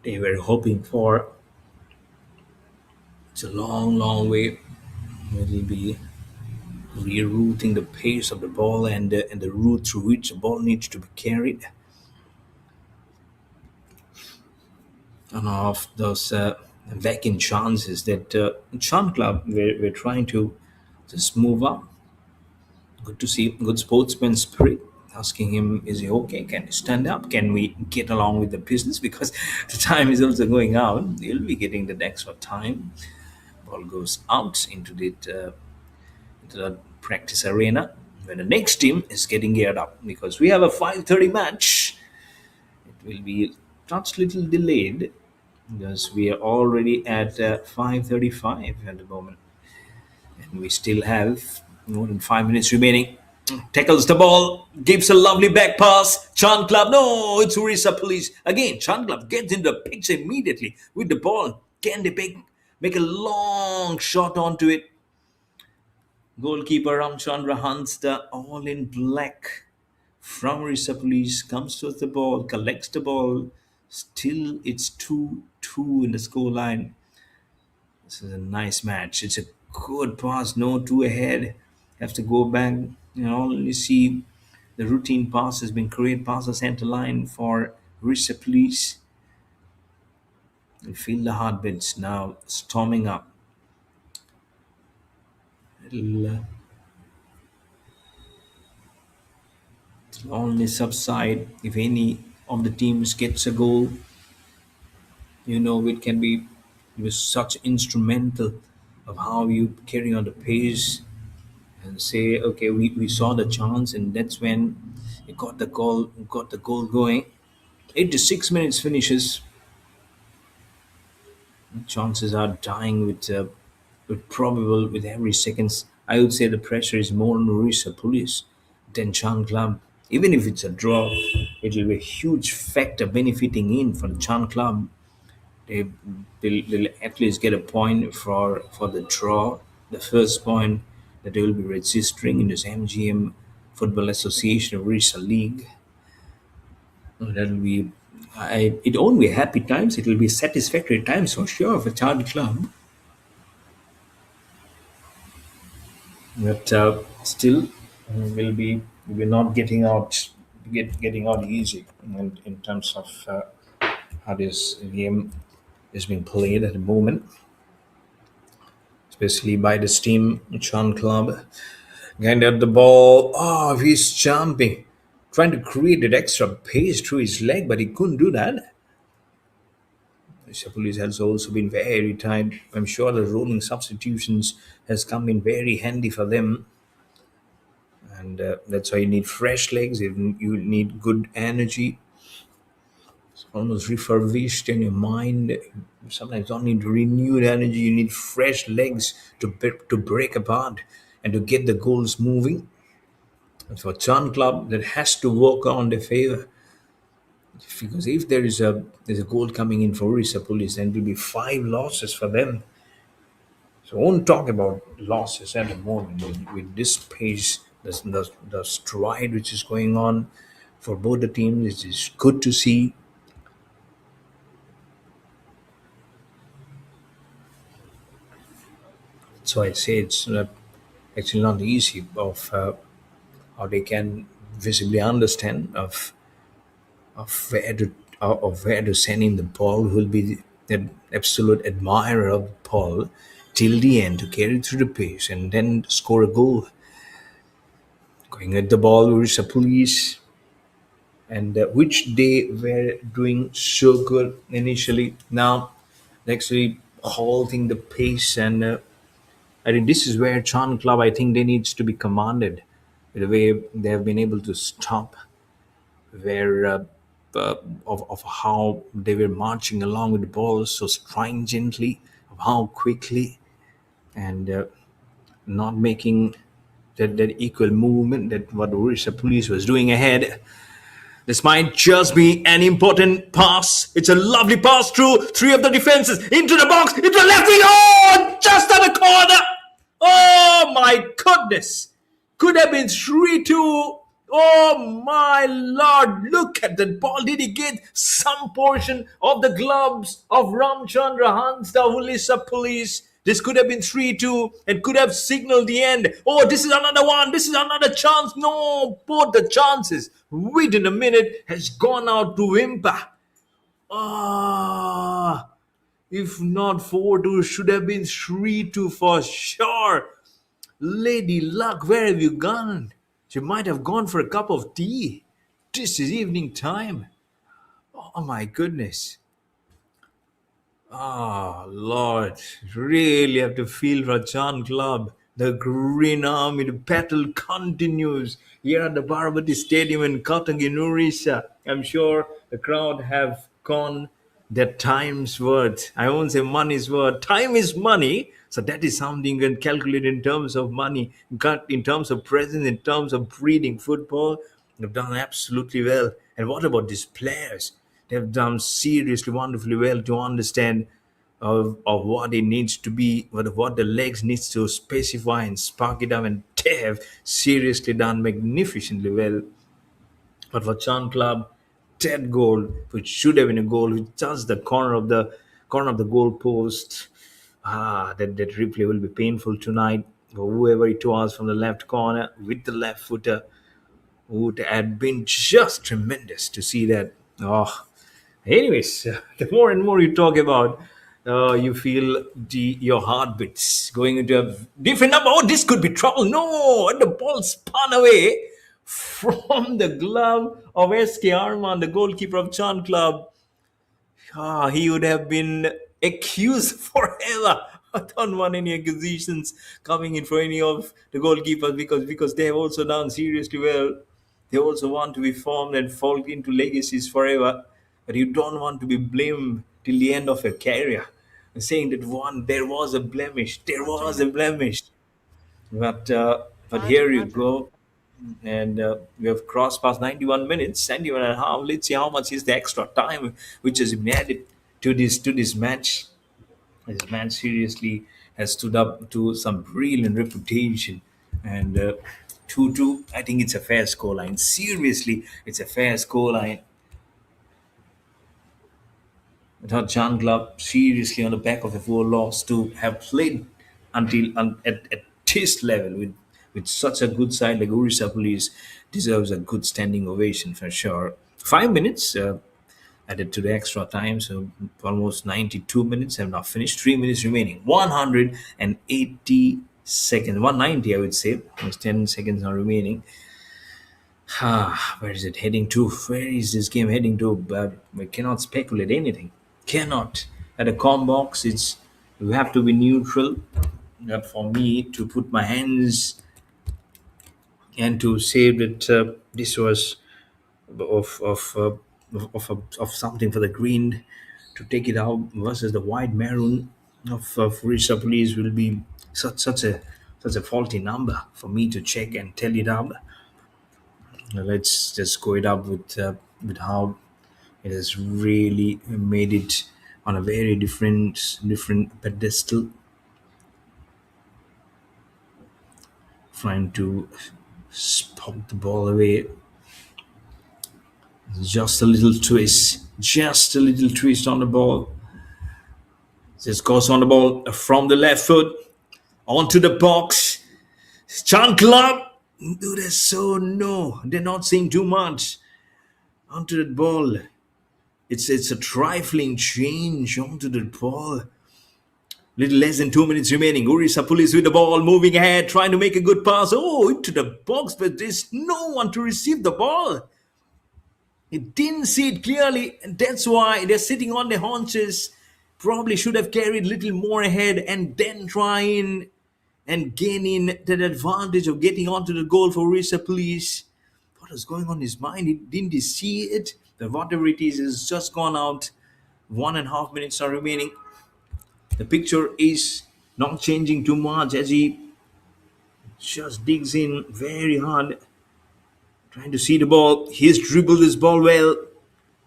they were hoping for. It's a long, long way. It'll be rerouting the pace of the ball and the route through which the ball needs to be carried. And of those vacant chances that Chant Club were trying to just move up. Good to see good sportsman spirit. Asking him, is he okay? Can he stand up? Can we get along with the business? Because the time is also going out. He'll be getting the extra time. Ball goes out into the practice arena where the next team is getting geared up because we have a 5:30 match. It will be touch little delayed because we are already at 5:35 at the moment, and we still have more than 5 minutes remaining. Tackles the ball, gives a lovely back pass. Chand Club, no, it's Odisha Police. Again, Chand Club gets into the picture immediately with the ball. Can they make a long shot onto it? Goalkeeper Ramchandra hunts the all in black from Odisha Police, comes to the ball, collects the ball. Still, it's 2-2 in the scoreline. This is a nice match. It's a good pass, no two ahead. Have to go back. You see the routine pass has been created past the center line for Odisha Police. You feel the heartbeats now storming up. It'll only subside if any of the teams gets a goal. It can be it was such instrumental of how you carry on the pace and say, okay, we saw the chance, and that's when you got the goal going. 86 minutes finishes. Chances are dying with probable with every seconds. I would say the pressure is more on Odisha Police than Chand Club. Even if it's a draw, it will be a huge factor benefiting in for the Chand Club. They'll at least get a point for the draw, the first point that they will be registering in this MGM Football Association of Odisha League. That'll be it won't be happy times, it will be satisfactory times for sure for Chand Club. But still, we're not getting out easy in terms of how this game is being played at the moment, especially by this team, Chan Club. And at the ball, oh, he's jumping, trying to create that extra pace through his leg, but he couldn't do that. Odisha Police has also been very tight. I'm sure the rolling substitutions has come in very handy for them, and that's why you need fresh legs. You need good energy, almost refurbished in your mind. Sometimes you don't need renewed energy. You need fresh legs to break apart and to get the goals moving. And for Chan Club, that has to work on their favor, because if there's a goal coming in for Orissa Police, then it will be five losses for them. So I won't talk about losses at the moment. With this pace, the stride which is going on for both the teams, it is good to see. So I say it's not, actually not easy of how they can visibly understand of where to send in the ball. Who will be the absolute admirer of the ball till the end to carry through the pace and then score a goal. Going at the ball, Orissa Police, and which they were doing so good initially. Now, actually halting the pace, and I think this is where Chan Club, I think they needs to be commanded, the way they have been able to stop, where of how they were marching along with the ball so stringently, of how quickly, and not making that equal movement that what Orissa Police was doing ahead. This might just be an important pass. It's a lovely pass through three of the defenses into the box, into the left wing. Oh, just at the corner. Oh my goodness. Could have been 3-2. Oh my lord. Look at that ball. Did he get some portion of the gloves of Ramchandra Hans, the Odisha Police? This could have been 3-2 and could have signaled the end. Oh, this is another one. This is another chance. No, both the chances within a minute has gone out to Wimpa. Ah, if not 4-2, should have been 3-2 for sure. Lady Luck, where have you gone? She might have gone for a cup of tea. This is evening time. Oh my goodness. Ah, Lord, really have to feel Rajan Club. The Green Army, the battle continues here at the Barabati Stadium in Cuttack in Odisha. I'm sure the crowd have gone their time's worth. I won't say money's worth. Time is money. So that is something you can calculate in terms of money, in terms of presence, in terms of breeding football. They've done absolutely well. And what about these players? They've done seriously wonderfully well to understand of what it needs to be, what the legs needs to specify and spark it up, and they have seriously done magnificently well. But for Chan Club, that goal, which should have been a goal, which just the corner of the goal post, that replay will be painful tonight. For whoever it was from the left corner with the left footer, would have been just tremendous to see that. Oh, anyways, the more and more you talk about, you feel your heartbeats going into a different number. Oh, this could be trouble. No, and the ball spun away from the glove of SK Arman, the goalkeeper of Chan Club. He would have been accused forever. I don't want any accusations coming in for any of the goalkeepers, because they have also done seriously well. They also want to be formed and fall into legacies forever. But you don't want to be blamed till the end of your career. Saying that there was a blemish, there was a blemish. But here you go, and we have crossed past 91 minutes, 91 and a half. Let's see how much is the extra time which has been added to this match. This match seriously has stood up to some brilliant reputation, and 2-2. I think it's a fair scoreline. Seriously, it's a fair scoreline. Without Chan Club seriously on the back of a 4 loss to have played at this level with with such a good side like Odisha Police deserves a good standing ovation for sure. 5 minutes added to the extra time, so almost 92 minutes have now finished. 3 minutes remaining. 180 seconds, 190, I would say. There's 10 seconds now remaining. Where is it heading to? Where is this game heading to? But we cannot speculate anything. Cannot. At a com box, it's you have to be neutral. Not for me to put my hands and to say that this was of something for the green to take it out versus the white maroon of Odisha Police will be such a faulty number for me to check and tell it out. Let's just go it up with how it has really made it on a very different pedestal, trying to poke the ball away. Just a little twist on the ball. Just goes on the ball from the left foot onto the box. Chant Club. Dude, so no, they're not saying too much onto that ball. It's a trifling change onto the ball. Little less than 2 minutes remaining. Odisha Police with the ball, moving ahead, trying to make a good pass. Oh, into the box, but there's no one to receive the ball. It didn't see it clearly, and that's why they're sitting on their haunches. Probably should have carried a little more ahead and then try in and gain in that advantage of getting onto the goal for Odisha Police. What was going on in his mind? Didn't he see it? The whatever it is just gone out. 1.5 minutes are remaining. The picture is not changing too much as he just digs in very hard, trying to see the ball. He's dribbled this ball well.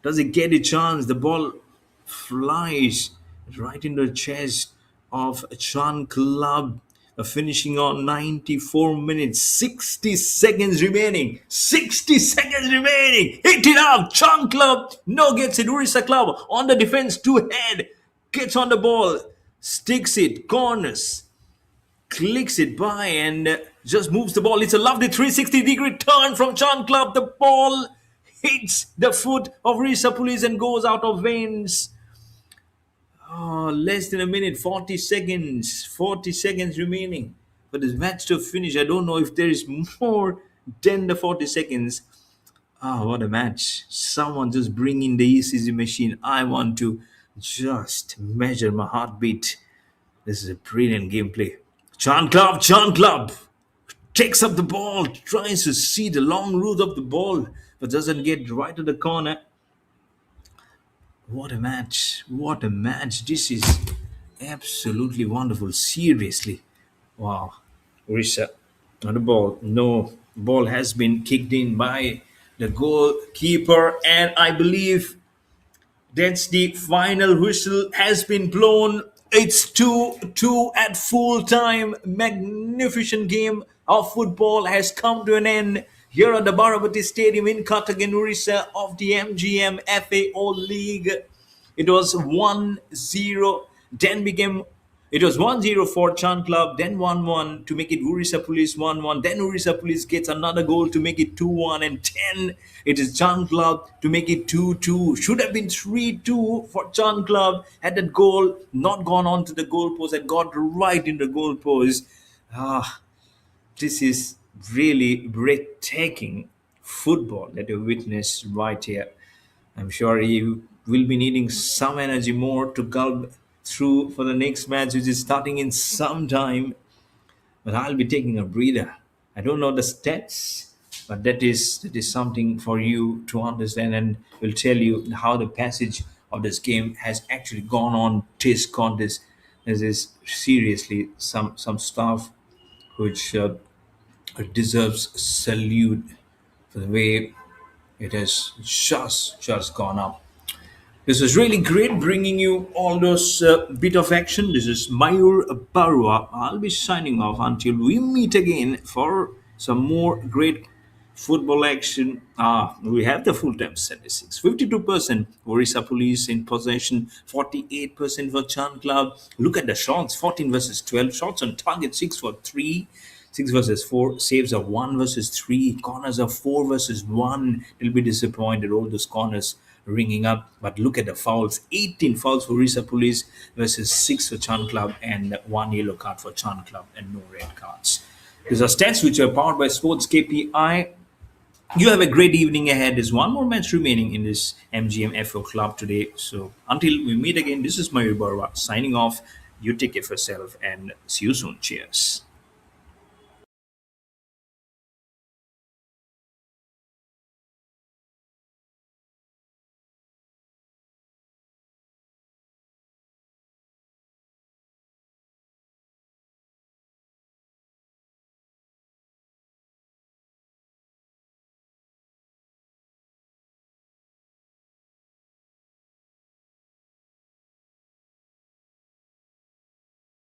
Does he get a chance? The ball flies right into the chest of Chan Club. Finishing on 94 minutes, 60 seconds remaining. 60 seconds remaining. Hit it up. Chan Club. No gets it. Odisha Club on the defense. Two head. Gets on the ball. Sticks it. Corners. Clicks it by and just moves the ball. It's a lovely 360-degree turn from Chan Club. The ball hits the foot of Odisha Police and goes out of veins. Oh, less than a minute, 40 seconds. 40 seconds remaining for this match to finish. I don't know if there is more than the 40 seconds. What a match. Someone just bring in the ECG machine. I want to just measure my heartbeat. This is a brilliant gameplay. Chan Club takes up the ball, tries to see the long route of the ball, but doesn't get right to the corner. What a match. What a match. This is absolutely wonderful. Seriously. Wow. Orissa on the ball. No. Ball has been kicked in by the goalkeeper, and I believe that's the final whistle has been blown. It's 2-2 at full time. Magnificent game of football has come to an end here at the Barabati Stadium in Cuttack in Odisha of the MGM-FAO League. It was 1-0, then became it was 1-0 for Chand Club, then 1-1 to make it Odisha Police 1-1. Then Odisha Police gets another goal to make it 2-1, and then it is Chand Club to make it 2-2. Should have been 3-2 for Chand Club had that goal not gone on to the goalpost, had got right in the goalpost. This is really breathtaking football that you witnessed right here. I'm sure you will be needing some energy more to gulp through for the next match, which is starting in some time. But I'll be taking a breather. I don't know the stats, but that is something for you to understand, and will tell you how the passage of this game has actually gone on this contest. This is seriously some stuff which deserves salute for the way it has just gone up. This is really great bringing you all those bit of action. This is Mayur Barua. I'll be signing off until we meet again for some more great football action. We have the full time statistics. 52% Odisha Police in possession, 48% for Chand Club. Look at the shots, 14 versus 12. Shots on target, 6 for 3. 6 versus 4, saves are 1 versus 3, corners are 4 versus 1. They'll be disappointed, all those corners ringing up. But look at the fouls, 18 fouls for Odisha Police versus 6 for Chand Club, and 1 yellow card for Chand Club, and no red cards. These are stats which are powered by Sports KPI. You have a great evening ahead. There's one more match remaining in this MGM-FAO club today. So until we meet again, this is Mayur Barwa signing off. You take care of yourself and see you soon. Cheers.